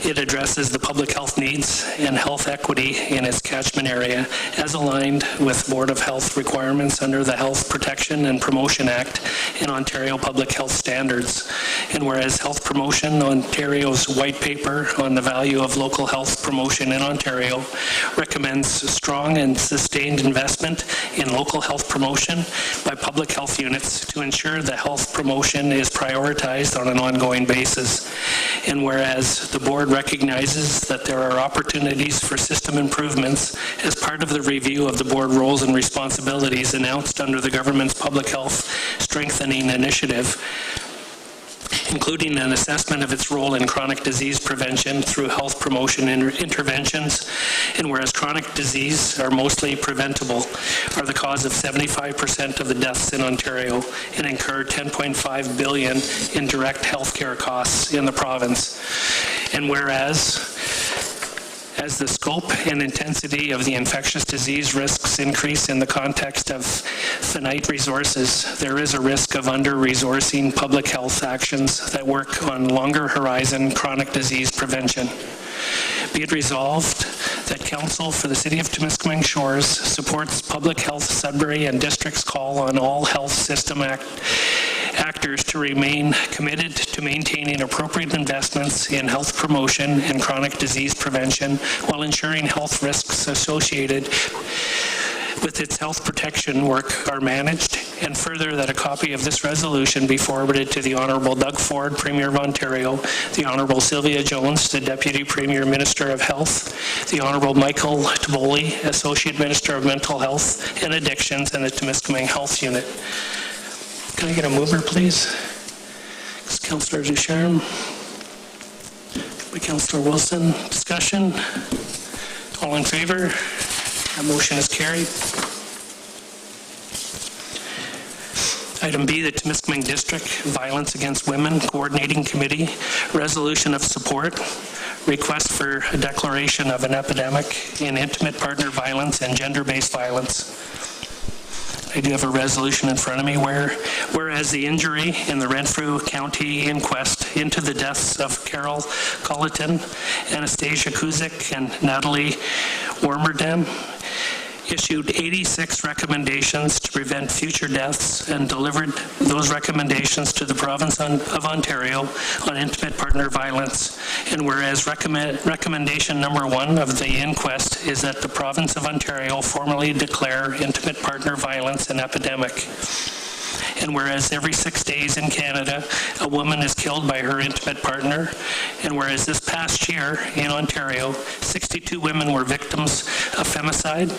it addresses the public health needs and health equity in its catchment area as aligned with Board of Health requirements under the Health Protection and Promotion Act and Ontario Public Health Standards. And whereas Health Promotion, Ontario's white paper on the value of local health promotion in Ontario, recommends strong and sustained investment in local health promotion by public health units to ensure that health promotion is prioritized on an ongoing basis. And whereas the board recognizes that there are opportunities for system improvements as part of the review of the board roles and responsibilities announced under the government's public health strengthening initiative, including an assessment of its role in chronic disease prevention through health promotion interventions, and whereas chronic disease are mostly preventable, are the cause of 75% of the deaths in Ontario and incur $10.5 billion in direct healthcare costs in the province. And whereas as the scope and intensity of the infectious disease risks increase in the context of finite resources, there is a risk of under-resourcing public health actions that work on longer horizon chronic disease prevention. Be it resolved that Council for the City of Temiskaming Shores supports Public Health Sudbury and District's call on all health system actors to remain committed to maintaining appropriate investments in health promotion and chronic disease prevention while ensuring health risks associated with its health protection work are managed, and further that a copy of this resolution be forwarded to the Honourable Doug Ford, Premier of Ontario, the Honourable Sylvia Jones, the Deputy Premier Minister of Health, the Honourable Michael Taboli, Associate Minister of Mental Health and Addictions, and the Temiskaming Health Unit. Can I get a mover, please? Councillor Ducharme. By Councillor Wilson. Discussion? All in favor? That motion is carried. Item B, the Temiskaming District Violence Against Women Coordinating Committee, resolution of support, request for a declaration of an epidemic in intimate partner violence and gender-based violence. I do have a resolution in front of me whereas the injury in the Renfrew County inquest into the deaths of Carol Colleton, Anastasia Kuzik, and Natalie Wormerdam issued 86 recommendations to prevent future deaths and delivered those recommendations to the province of Ontario on intimate partner violence. And whereas recommendation number 1 of the inquest is that the province of Ontario formally declare intimate partner violence an epidemic. And whereas every 6 days in Canada, a woman is killed by her intimate partner, and whereas this past year in Ontario, 62 women were victims of femicide,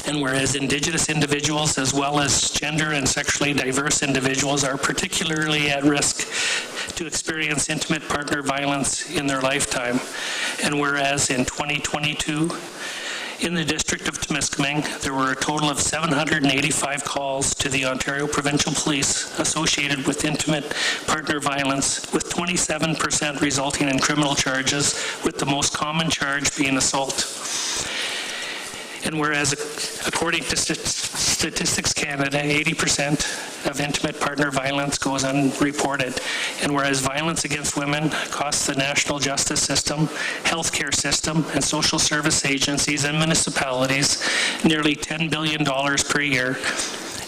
and whereas Indigenous individuals as well as gender and sexually diverse individuals are particularly at risk to experience intimate partner violence in their lifetime, and whereas in 2022, in the District of Temiskaming, there were a total of 785 calls to the Ontario Provincial Police associated with intimate partner violence, with 27% resulting in criminal charges, with the most common charge being assault. And whereas, according to Statistics Canada, 80% of intimate partner violence goes unreported. And whereas violence against women costs the national justice system, healthcare system, and social service agencies and municipalities nearly $10 billion per year.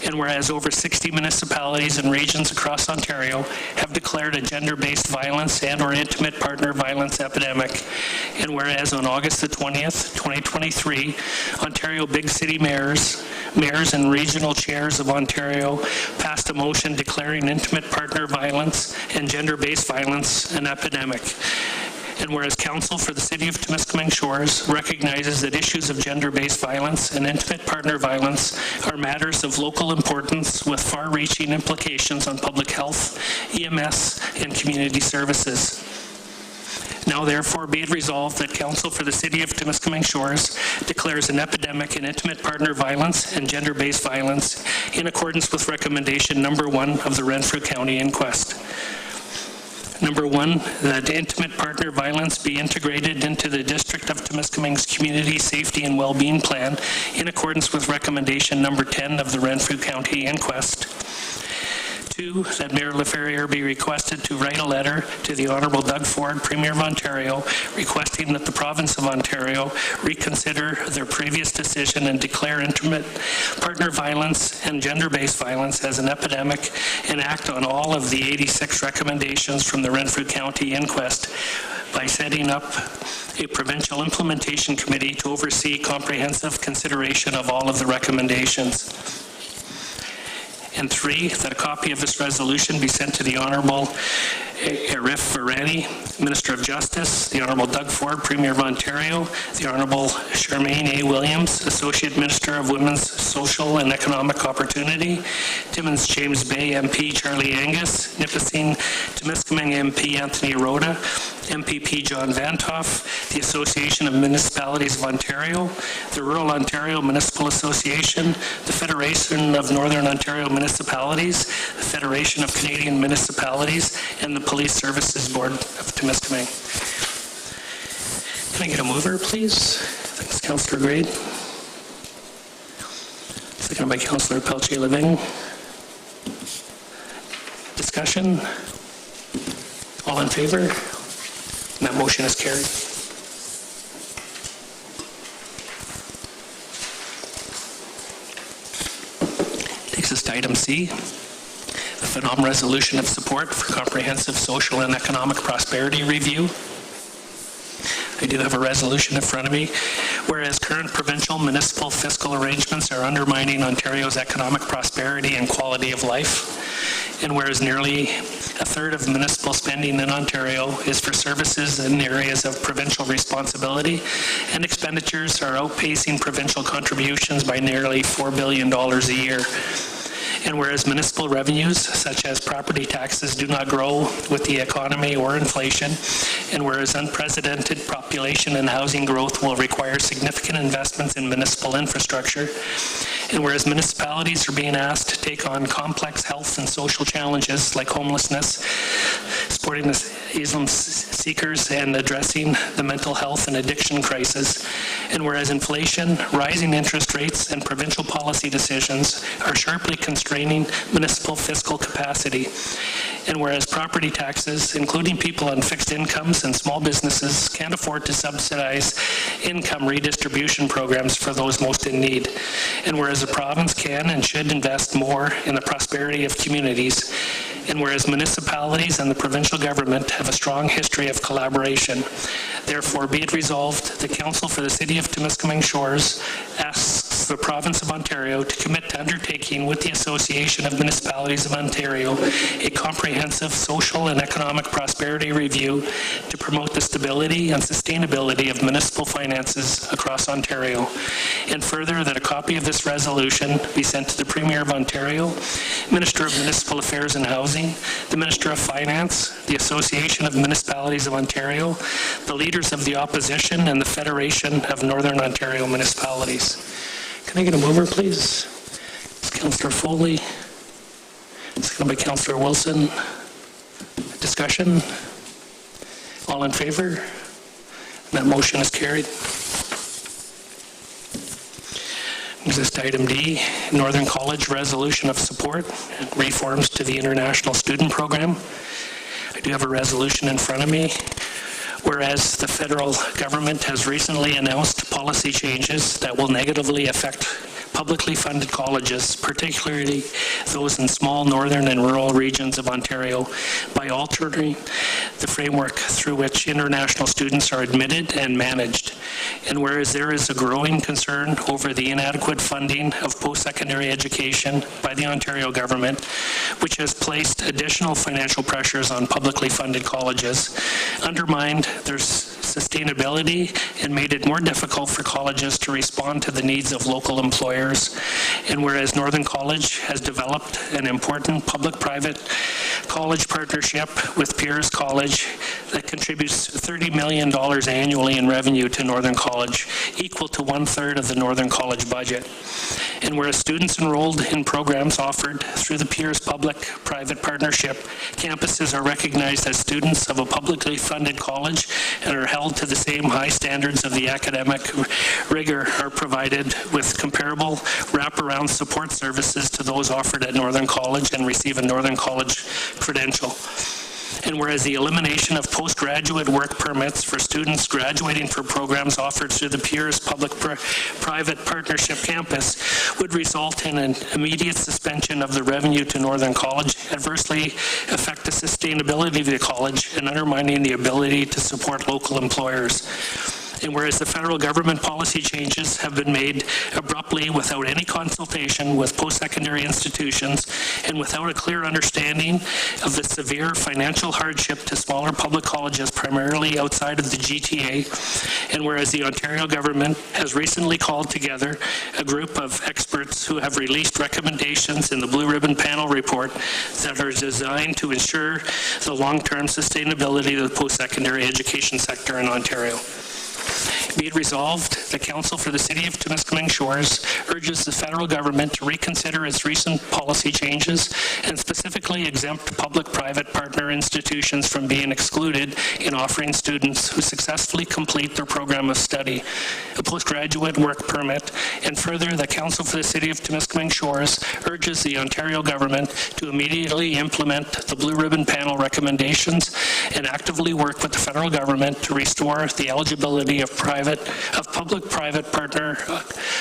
And whereas over 60 municipalities and regions across Ontario have declared a gender-based violence and or intimate partner violence epidemic. And whereas on August the 20th, 2023, Ontario big city mayors and regional chairs of Ontario passed a motion declaring intimate partner violence and gender-based violence an epidemic. And whereas Council for the City of Temiskaming Shores recognizes that issues of gender-based violence and intimate partner violence are matters of local importance with far-reaching implications on public health, EMS, and community services. Now therefore be it resolved that Council for the City of Temiskaming Shores declares an epidemic in intimate partner violence and gender-based violence in accordance with recommendation number 1 of the Renfrew County Inquest. Number 1, that intimate partner violence be integrated into the District of Temiskaming's Community Safety and Wellbeing Plan in accordance with recommendation number 10 of the Renfrew County Inquest. 2, that Mayor LaFerriere be requested to write a letter to the Honourable Doug Ford, Premier of Ontario, requesting that the Province of Ontario reconsider their previous decision and declare intimate partner violence and gender-based violence as an epidemic and act on all of the 86 recommendations from the Renfrew County Inquest by setting up a provincial implementation committee to oversee comprehensive consideration of all of the recommendations. And 3, that a copy of this resolution be sent to the Honourable Arif Virani, Minister of Justice, the Honourable Doug Ford, Premier of Ontario, the Honourable Charmaine A. Williams, Associate Minister of Women's Social and Economic Opportunity, Timmins James Bay MP Charlie Angus, Nipissing Temiskaming MP Anthony Rhoda, MPP John Vantoff, the Association of Municipalities of Ontario, the Rural Ontario Municipal Association, the Federation of Northern Ontario Municipalities, the Federation of Canadian Municipalities, and the Police Services Board of Temiskaming. Can I get a mover, please? Thanks, Councillor Grade. Seconded by Councillor Pelche-Living. Discussion? All in favor? And that motion is carried. Takes us to item C, the Phenom Resolution of Support for Comprehensive Social and Economic Prosperity Review. I do have a resolution in front of me. Whereas current provincial municipal fiscal arrangements are undermining Ontario's economic prosperity and quality of life, and whereas nearly a third of municipal spending in Ontario is for services in areas of provincial responsibility, and expenditures are outpacing provincial contributions by nearly $4 billion a year. And whereas municipal revenues, such as property taxes, do not grow with the economy or inflation, and whereas unprecedented population and housing growth will require significant investments in municipal infrastructure, and whereas municipalities are being asked to take on complex health and social challenges like homelessness, supporting asylum seekers, and addressing the mental health and addiction crisis, and whereas inflation, rising interest rates, and provincial policy decisions are sharply constraining municipal fiscal capacity, and whereas property taxes, including people on fixed incomes and small businesses, can't afford to subsidize income redistribution programs for those most in need, and whereas the province can and should invest more in the prosperity of communities, and whereas municipalities and the provincial government have a strong history of collaboration. Therefore, be it resolved, the Council for the City of Temiskaming Shores asks behalf of the Province of Ontario to commit to undertaking with the Association of Municipalities of Ontario a comprehensive social and economic prosperity review to promote the stability and sustainability of municipal finances across Ontario. And further, that a copy of this resolution be sent to the Premier of Ontario, Minister of Municipal Affairs and Housing, the Minister of Finance, the Association of Municipalities of Ontario, the leaders of the opposition, and the Federation of Northern Ontario Municipalities. Can I get a mover, please? It's Councillor Foley. Seconded by Councillor Wilson. Discussion? All in favor? That motion is carried. Next, item D, Northern College Resolution of Support and Reforms to the International Student Program. I do have a resolution in front of me. Whereas the federal government has recently announced policy changes that will negatively affect publicly funded colleges, particularly those in small northern and rural regions of Ontario, by altering the framework through which international students are admitted and managed. And whereas there is a growing concern over the inadequate funding of post-secondary education by the Ontario government, which has placed additional financial pressures on publicly funded colleges, undermined their sustainability, and made it more difficult for colleges to respond to the needs of local employers. And whereas Northern College has developed an important public-private college partnership with Peers College that contributes $30 million annually in revenue to Northern College, equal to 1/3 of the Northern College budget. And whereas students enrolled in programs offered through the Peers Public-Private Partnership, campuses are recognized as students of a publicly funded college and are held to the same high standards of the academic rigor, are provided with comparable wraparound support services to those offered at Northern College and receive a Northern College credential. And whereas the elimination of postgraduate work permits for students graduating from programs offered through the Peers Public-Private Partnership campus would result in an immediate suspension of the revenue to Northern College, adversely affect the sustainability of the college, and undermining the ability to support local employers. And whereas the federal government policy changes have been made abruptly without any consultation with post-secondary institutions and without a clear understanding of the severe financial hardship to smaller public colleges primarily outside of the GTA, and whereas the Ontario government has recently called together a group of experts who have released recommendations in the Blue Ribbon Panel report that are designed to ensure the long-term sustainability of the post-secondary education sector in Ontario. Be it resolved, the Council for the City of Temiskaming Shores urges the federal government to reconsider its recent policy changes and specifically exempt public-private partner institutions from being excluded in offering students who successfully complete their program of study a postgraduate work permit. And further, the Council for the City of Temiskaming Shores urges the Ontario government to immediately implement the Blue Ribbon Panel recommendations and actively work with the federal government to restore the eligibility of public-private partner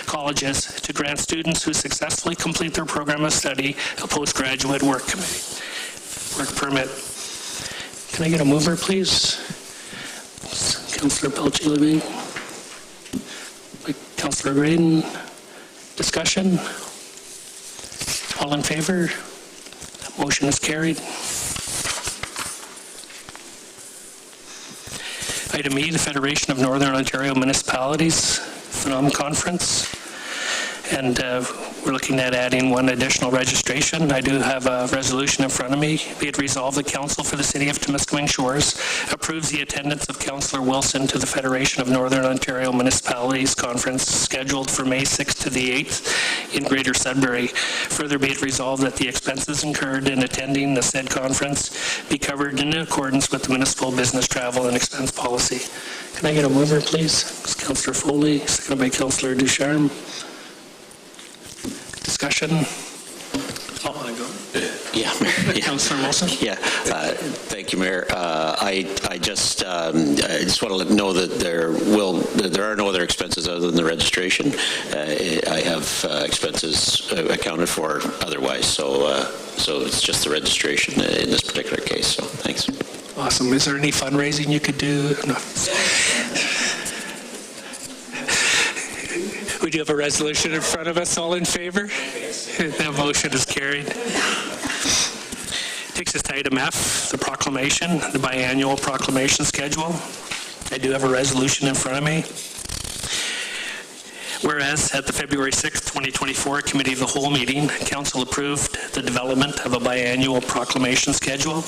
colleges to grant students who successfully complete their program of study a postgraduate work permit. Can I get a mover, please? Councillor Pelchy-Levine. Councillor Graydon. Discussion? All in favor? That motion is carried. Item E, the Federation of Northern Ontario Municipalities Phenom Conference. And we're looking at adding one additional registration. I do have a resolution in front of me. Be it resolved, the Council for the City of Temiskaming Shores approves the attendance of Councillor Wilson to the Federation of Northern Ontario Municipalities Conference scheduled for May 6th to the 8th in Greater Sudbury. Further, be it resolved that the expenses incurred in attending the said conference be covered in accordance with the municipal business travel and expense policy. Can I get a mover, please? It's Councillor Foley, seconded by Councillor Ducharme. Discussion? Yeah, Mayor. Yeah. Councillor Wilson? Yeah, thank you, Mayor. I just want to know that there are no other expenses other than the registration. I have expenses accounted for otherwise, so it's just the registration in this particular case. So thanks. Awesome. Is there any fundraising you could do? No. do have a resolution in front of us. All in favor? That motion is carried. Takes us to item F, the proclamation, the biannual proclamation schedule. I do have a resolution in front of me. Whereas at the February 6, 2024 Committee of the Whole meeting, Council approved the development of a biannual proclamation schedule.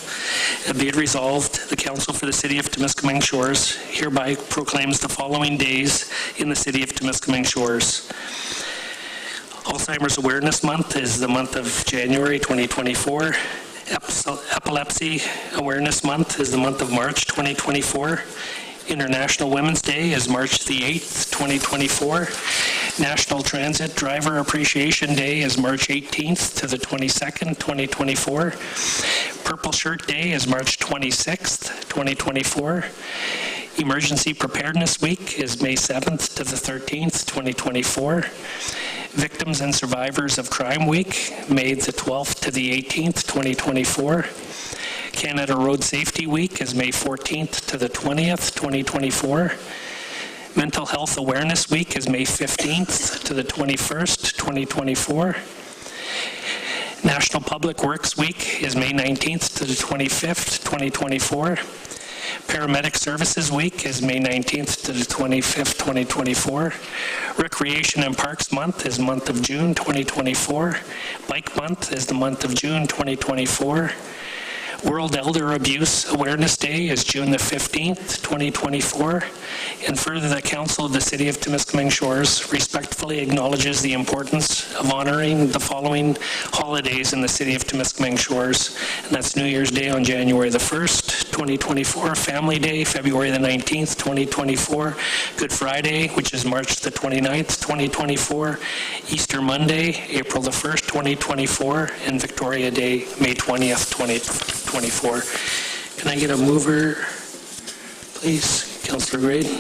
And be it resolved, the Council for the City of Temiskaming Shores hereby proclaims the following days in the City of Temiskaming Shores. Alzheimer's Awareness Month is the month of January 2024. Epilepsy Awareness Month is the month of March 2024. International Women's Day is March the 8th, 2024. National Transit Driver Appreciation Day is March 18th to the 22nd, 2024. Purple Shirt Day is March 26th, 2024. Emergency Preparedness Week is May 7th to the 13th, 2024. Victims and Survivors of Crime Week, May the 12th to the 18th, 2024. Canada Road Safety Week is May 14th to the 20th, 2024. Mental Health Awareness Week is May 15th to the 21st, 2024. National Public Works Week is May 19th to the 25th, 2024. Paramedic Services Week is May 19th to the 25th, 2024. Recreation and Parks Month is month of June, 2024. Bike Month is the month of June, 2024. World Elder Abuse Awareness Day is June the 15th, 2024. And further, the Council of the City of Temiskaming Shores respectfully acknowledges the importance of honoring the following holidays in the City of Temiskaming Shores. And that's New Year's Day on January the 1st, 2024, Family Day, February the 19th, 2024, Good Friday, which is March the 29th, 2024, Easter Monday, April the 1st, 2024, and Victoria Day, May 20th, 2024. Can I get a mover, please? Councillor Graydon.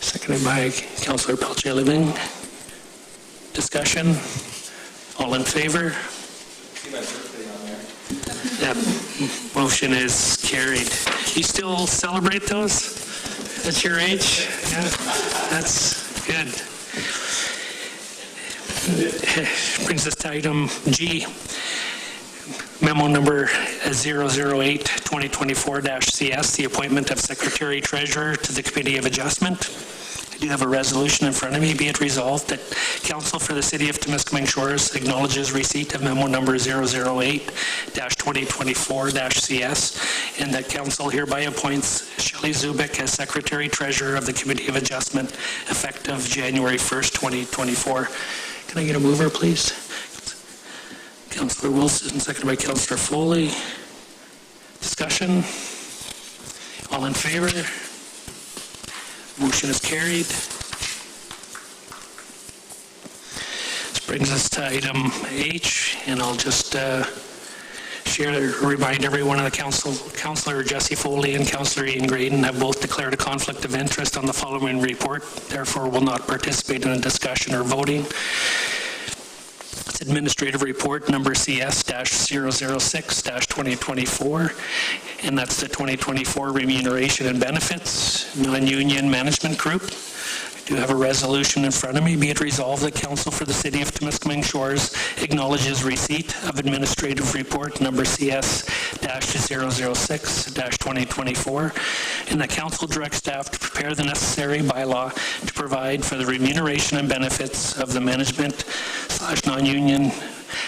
Seconded by Councillor Pelche-Living. Discussion? All in favor? That motion is carried. You still celebrate those at your age? Yeah, that's good. Brings us to item G. Memo number 008-2024-CS, the appointment of Secretary Treasurer to the Committee of Adjustment. I do have a resolution in front of me. Be it resolved that Council for the City of Temiskaming Shores acknowledges receipt of memo number 008-2024-CS, and that Council hereby appoints Shelley Zubik as Secretary Treasurer of the Committee of Adjustment effective January 1st, 2024. Can I get a mover, please? Councillor Wilson, seconded by Councillor Foley. Discussion? All in favor? Motion is carried. This brings us to item H, and I'll just remind everyone on the council, Councillor Jesse Foley and Councillor Ian Graydon have both declared a conflict of interest on the following report, therefore will not participate in the discussion or voting. It's Administrative Report number CS-006-2024, and that's the 2024 Remuneration and Benefits Non-Union Management Group. I do have a resolution in front of me. Be it resolved that Council for the City of Temiskaming Shores acknowledges receipt of Administrative Report number CS-006-2024, and that Council directs staff to prepare the necessary bylaw to provide for the remuneration and benefits of the management/non-union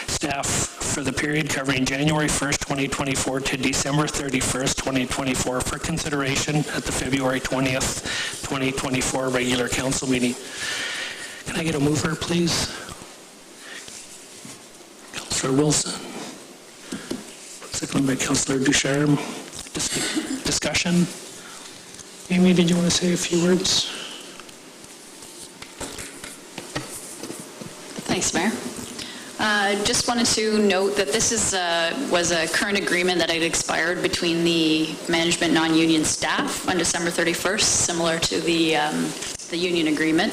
staff for the period covering January 1st, 2024 to December 31st, 2024 for consideration at the February 20th, 2024 regular council meeting. Can I get a mover, please? Councillor Wilson. Seconded by Councillor Ducharme. Discussion? Amy, did you want to say a few words? Thanks, Mayor. Just wanted to note that this was a current agreement that had expired between the management non-union staff on December 31st, similar to the union agreement.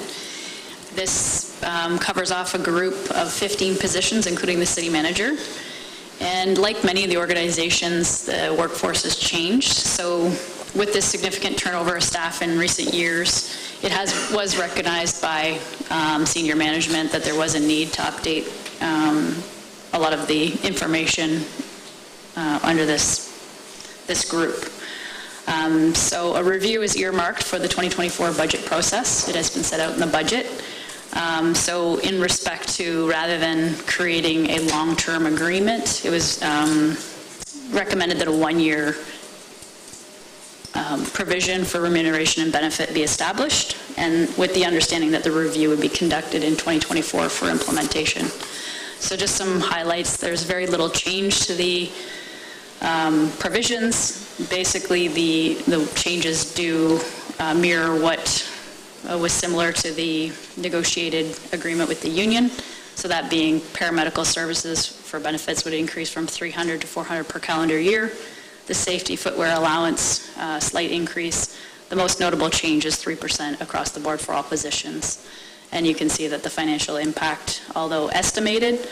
This covers off a group of 15 positions, including the city manager. And like many of the organizations, the workforce has changed. So with this significant turnover of staff in recent years, was recognized by senior management that there was a need to update a lot of the information under this group. So a review is earmarked for the 2024 budget process. It has been set out in the budget. So in respect to, rather than creating a long-term agreement, it was recommended that a one-year provision for remuneration and benefit be established, and with the understanding that the review would be conducted in 2024 for implementation. So just some highlights. There's very little change to the provisions. Basically, the changes do mirror what was similar to the negotiated agreement with the union. So that being paramedical services for benefits would increase from $300 to $400 per calendar year. The safety footwear allowance, slight increase. The most notable change is 3% across the board for all positions. And you can see that the financial impact, although estimated,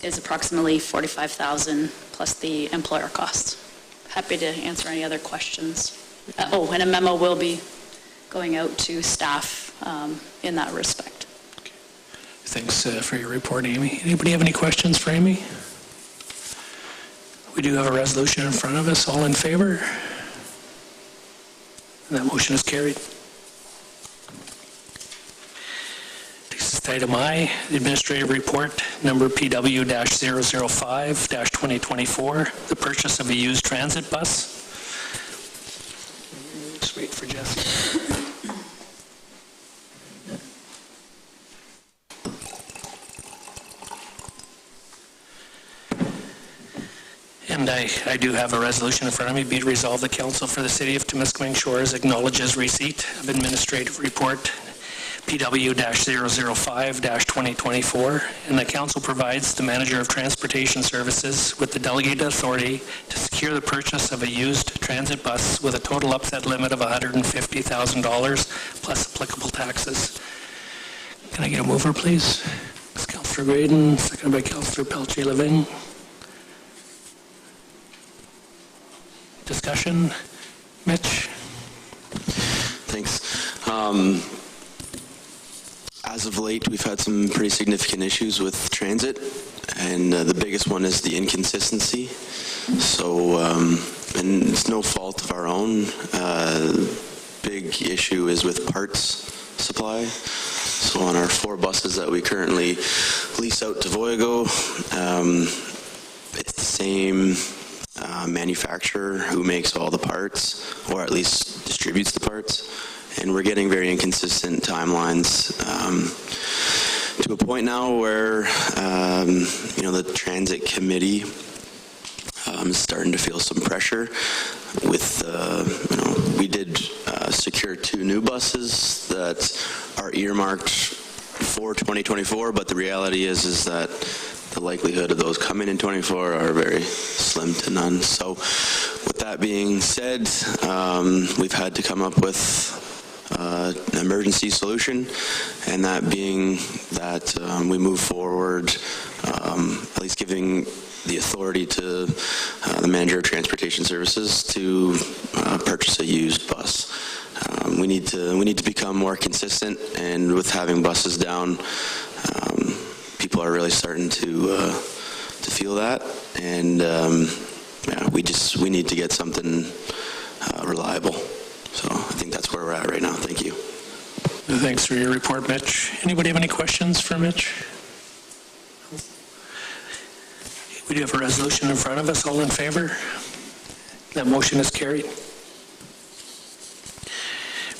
is approximately $45,000 plus the employer costs. Happy to answer any other questions. And a memo will be going out to staff in that respect. Okay. Thanks for your report, Amy. Anybody have any questions for Amy? We do have a resolution in front of us. All in favor? And that motion is carried. Takes us to item I, the administrative report, number PW-005-2024, the purchase of a used transit bus. Just wait for Jesse. And I do have a resolution in front of me. Be it resolved, the Council for the City of Temiskaming Shores acknowledges receipt of administrative report PW-005-2024, and the Council provides the Manager of Transportation Services with the delegated authority to secure the purchase of a used transit bus with a total upset limit of $150,000 plus applicable taxes. Can I get a mover, please? It's Councillor Graydon, seconded by Councillor Pelletier-Levin. Discussion? Mitch? Thanks. As of late, we've had some pretty significant issues with transit, and the biggest one is the inconsistency. So, and it's no fault of our own. Big issue is with parts supply. So on our 4 buses that we currently lease out to Voyago, it's the same manufacturer who makes all the parts, or at least distributes the parts, and we're getting very inconsistent timelines to a point now where the transit committee is starting to feel some pressure with we did secure 2 new buses that are earmarked for 2024, but the reality is that the likelihood of those coming in 24 are very slim to none. So with that being said, we've had to come up with an emergency solution, and that being that we move forward, at least giving the authority to the Manager of Transportation Services to purchase a used bus. We need to become more consistent, and with having buses down, people are really starting to feel that, and we need to get something reliable. So I think that's where we're at right now. Thank you. Thanks for your report, Mitch. Anybody have any questions for Mitch? We do have a resolution in front of us. All in favor? That motion is carried.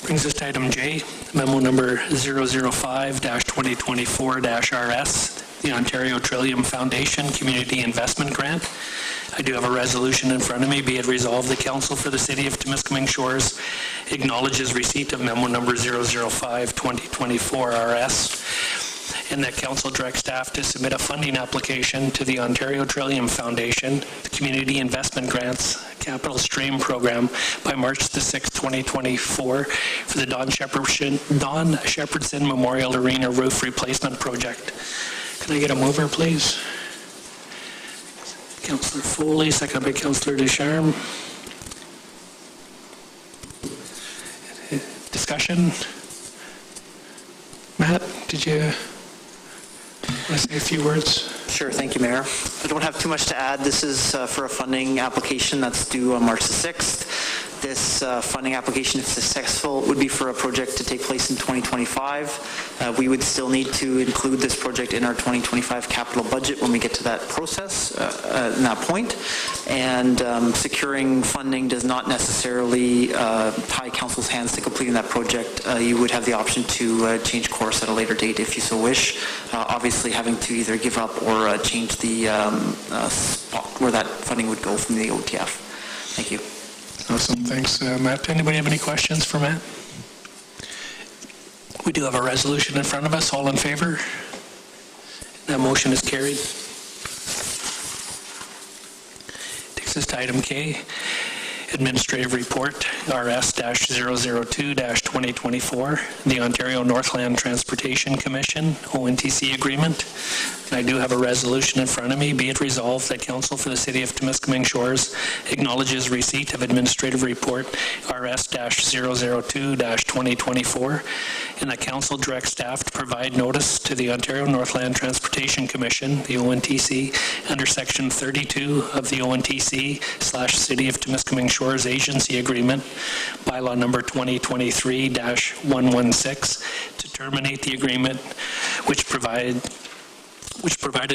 Brings us to item J, memo number 005-2024-RS, the Ontario Trillium Foundation Community Investment Grant. I do have a resolution in front of me. Be it resolved, the Council for the City of Temiskaming Shores acknowledges receipt of memo number 005-2024-RS, and that Council directs staff to submit a funding application to the Ontario Trillium Foundation, the Community Investment Grants Capital Stream Program, by March the 6th, 2024, for the Don Shepherdson Memorial Arena Roof Replacement Project. Can I get a mover, please? Councillor Foley, seconded by Councillor Ducharme. Discussion? Matt, did you want to say a few words? Sure, thank you, Mayor. I don't have too much to add. This is for a funding application that's due on March the 6th. This funding application, if successful, would be for a project to take place in 2025. We would still need to include this project in our 2025 capital budget when we get to that process, in that point. And securing funding does not necessarily tie council's hands to completing that project. You would have the option to change course at a later date if you so wish. Obviously, having to either give up or change the spot where that funding would go from the OTF. Thank you. Awesome, thanks, Matt. Anybody have any questions for Matt? We do have a resolution in front of us. All in favor? That motion is carried. Takes us to item K, Administrative Report, RS-002-2024, the Ontario Northland Transportation Commission, ONTC Agreement. And I do have a resolution in front of me. Be it resolved that Council for the City of Temiskaming Shores acknowledges receipt of Administrative Report RS-002-2024, and that Council directs staff to provide notice to the Ontario Northland Transportation Commission, the ONTC, under Section 32 of the ONTC/City of Temiskaming Shores Agency Agreement, bylaw number 2023-116, to terminate the agreement which provided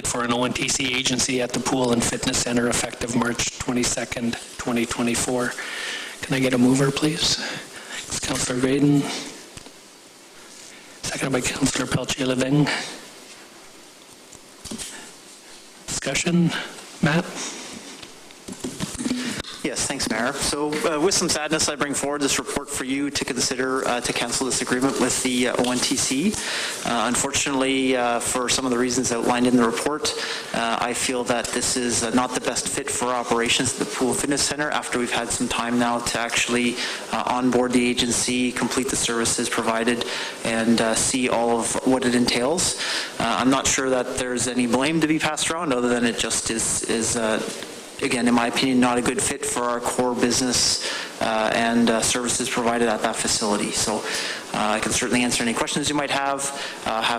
for an ONTC agency at the Pool and Fitness Center effective March 22nd, 2024. Can I get a mover, please? Thanks, Councillor Graydon. Seconded by Councillor Pelche-Leving. Discussion? Matt? Yes, thanks, Mayor. So with some sadness, I bring forward this report for you to consider to cancel this agreement with the ONTC. Unfortunately, for some of the reasons outlined in the report, I feel that this is not the best fit for operations at the Pool Fitness Center after we've had some time now to actually onboard the agency, complete the services provided, and see all of what it entails. I'm not sure that there's any blame to be passed around other than it just is again, in my opinion, not a good fit for our core business and services provided at that facility. So I can certainly answer any questions you might have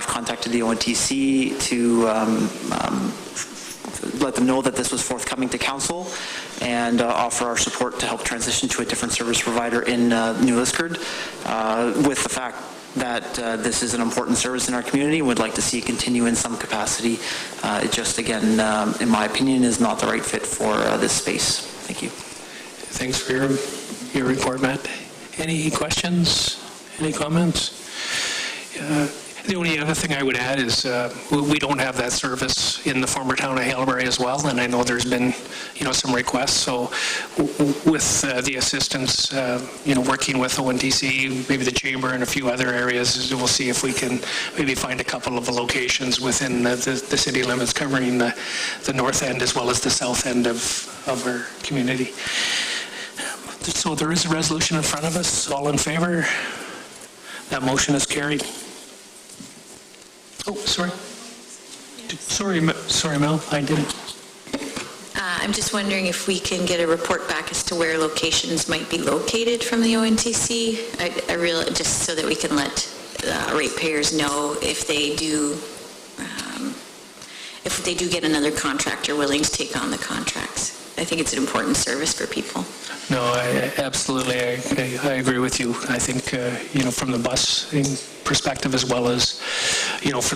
contacted the ONTC to let them know that this was forthcoming to council and offer our support to help transition to a different service provider in New Liskeard, with the fact that this is an important service in our community and would like to see it continue in some capacity. It just, again, in my opinion, is not the right fit for this space. Thank you. Thanks for your report, Matt. Any questions? Any comments? The only other thing I would add is we don't have that service in the former town of Haileybury as well, and I know there's been, some requests. So with the assistance, working with ONTC, maybe the chamber and a few other areas, we'll see if we can maybe find a couple of locations within the city limits covering the north end as well as the south end of our community. So there is a resolution in front of us. All in favor? That motion is carried. Oh, sorry. Sorry, Mel, I didn't. I'm just wondering if we can get a report back as to where locations might be located from the ONTC. I really, just so that we can let ratepayers know if they do get another contractor willing to take on the contracts. I think it's an important service for people. No, I agree with you. I think, from the busing perspective as well as, for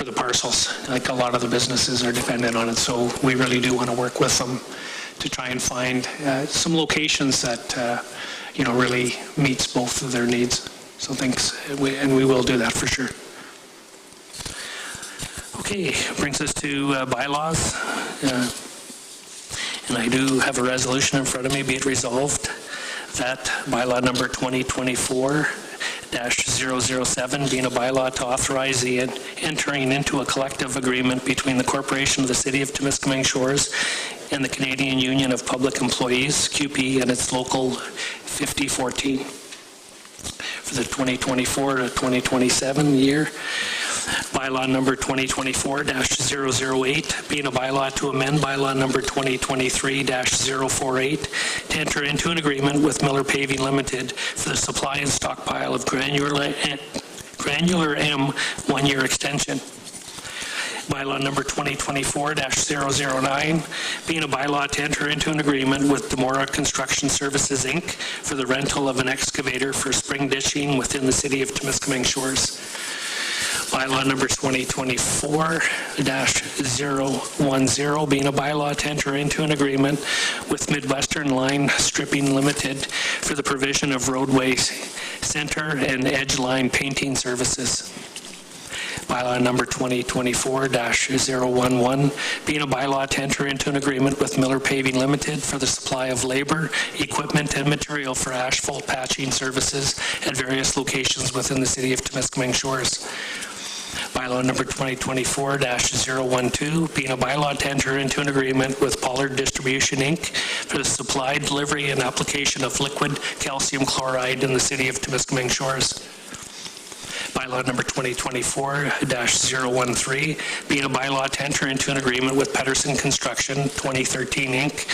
the parcels, like a lot of the businesses are dependent on it. So we really do want to work with them to try and find some locations that, really meets both of their needs. So thanks, and we will do that for sure. Okay, brings us to bylaws. And I do have a resolution in front of me. Be it resolved that bylaw number 2024-007, being a bylaw to authorize the entering into a collective agreement between the Corporation of the City of Temiskaming Shores and the Canadian Union of Public Employees, QP, and its local 5014 for the 2024 to 2027 year. Bylaw number 2024-008, being a bylaw to amend bylaw number 2023-048 to enter into an agreement with Miller Paving Limited for the supply and stockpile of granular M one-year extension. Bylaw number 2024-009, being a bylaw to enter into an agreement with Demora Construction Services, Inc. for the rental of an excavator for spring ditching within the city of Temiskaming Shores. Bylaw number 2024-010, being a bylaw to enter into an agreement with Midwestern Line Stripping Limited for the provision of roadway center and edge line painting services. Bylaw number 2024-011, being a bylaw to enter into an agreement with Miller Paving Limited for the supply of labor, equipment, and material for asphalt patching services at various locations within the city of Temiskaming Shores. Bylaw number 2024-012, being a bylaw to enter into an agreement with Pollard Distribution, Inc. for the supply, delivery, and application of liquid calcium chloride in the city of Temiskaming Shores. Bylaw number 2024-013, being a bylaw to enter into an agreement with Pedersen Construction 2013, Inc.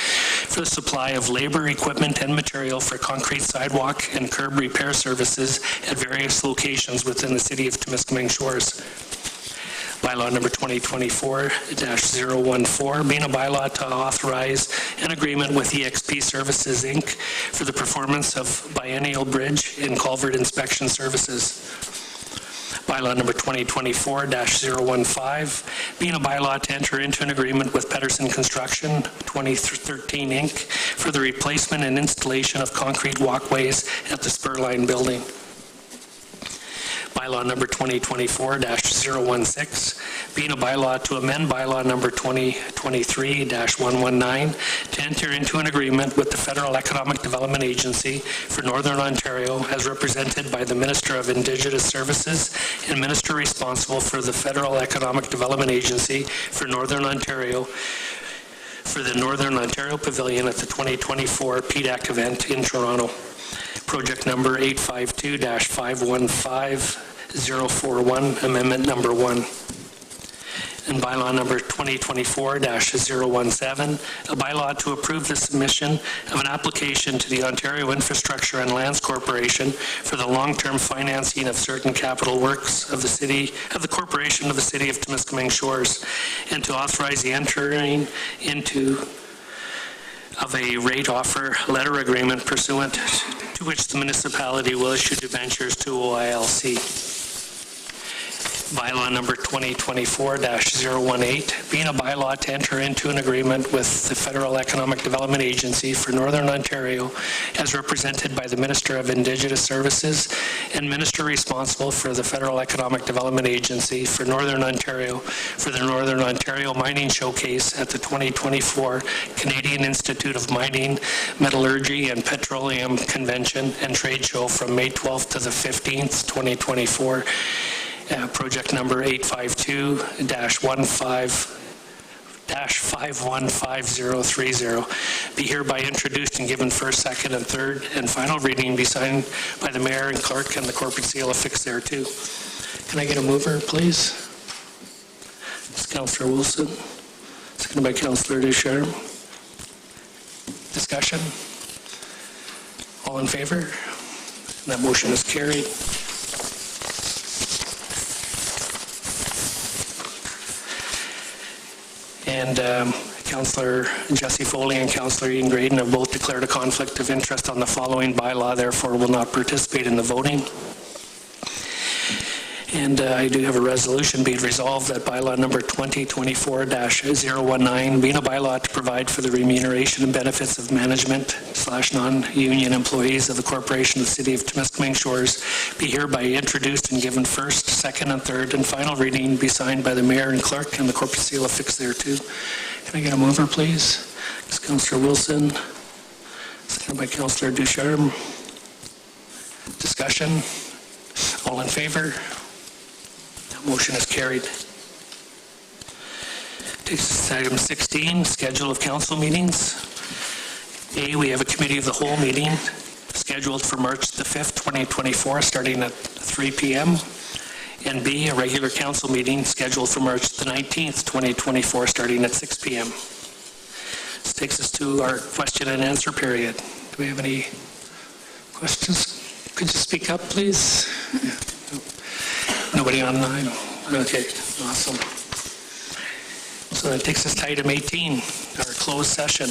for the supply of labor, equipment, and material for concrete sidewalk and curb repair services at various locations within the city of Temiskaming Shores. Bylaw number 2024-014, being a bylaw to authorize an agreement with EXP Services, Inc. for the performance of biennial bridge and culvert inspection services. Bylaw number 2024-015, being a bylaw to enter into an agreement with Pedersen Construction 2013, Inc. for the replacement and installation of concrete walkways at the Spurline building. Bylaw number 2024-016, being a bylaw to amend bylaw number 2023-119 to enter into an agreement with the Federal Economic Development Agency for Northern Ontario as represented by the Minister of Indigenous Services and Minister responsible for the Federal Economic Development Agency for Northern Ontario for the Northern Ontario Pavilion at the 2024 PDAC event in Toronto. Project number 852-515041, amendment number 1. And bylaw number 2024-017, a bylaw to approve the submission of an application to the Ontario Infrastructure and Lands Corporation for the long-term financing of certain capital works of the corporation of the city of Temiskaming Shores, and to authorize the entering into of a rate offer letter agreement pursuant to which the municipality will issue debentures to OILC. Bylaw number 2024-018, being a bylaw to enter into an agreement with the Federal Economic Development Agency for Northern Ontario as represented by the Minister of Indigenous Services and Minister responsible for the Federal Economic Development Agency for Northern Ontario for the Northern Ontario Mining Showcase at the 2024 Canadian Institute of Mining, Metallurgy and Petroleum Convention and Trade Show from May 12th to the 15th, 2024. Project number 852-5155030, be hereby introduced and given first, second, and third, and final reading be signed by the mayor and clerk and the corporate seal affixed thereto. Can I get a mover, please? It's Councillor Wilson, seconded by Councillor Ducharme. Discussion? All in favor? And that motion is carried. And Councillor Jesse Foley and Councillor Ian Graydon have both declared a conflict of interest on the following bylaw, therefore will not participate in the voting. And I do have a resolution being resolved that bylaw number 2024-019, being a bylaw to provide for the remuneration and benefits of management/non-union employees of the Corporation of the City of Temiskaming Shores, be hereby introduced and given first, second, and third, and final reading be signed by the mayor and clerk and the corporate seal affixed thereto. Can I get a mover, please? It's Councillor Wilson, seconded by Councillor Ducharme. Discussion? All in favor? Motion is carried. Takes us to item 16, schedule of council meetings. A, we have a committee of the whole meeting scheduled for March the 5th, 2024, starting at 3 p.m. And B, a regular council meeting scheduled for March the 19th, 2024, starting at 6 p.m. This takes us to our question and answer period. Do we have any questions? Could you speak up, please? Yeah. Nobody online? Okay, awesome. So that takes us to item 18, our closed session.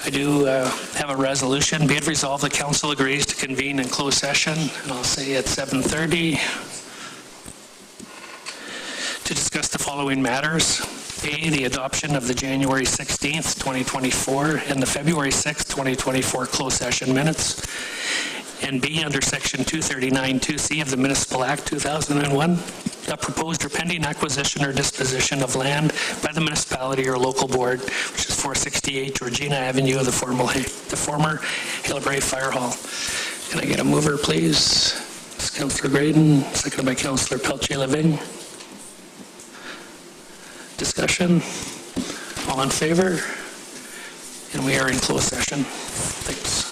I do have a resolution. Be it resolved, the council agrees to convene in closed session, and I'll say at 7:30, to discuss the following matters. A, the adoption of the January 16th, 2024, and the February 6th, 2024 closed session minutes. And B, under Section 239(2)(c) of the Municipal Act 2001, a proposed or pending acquisition or disposition of land by the municipality or local board, which is 468 Georgina Avenue, the former Hillbrae Fire Hall. Can I get a mover, please? It's Councillor Graydon, seconded by Councillor Pelletier-Lavigne. Discussion? All in favor? And we are in closed session. Thanks.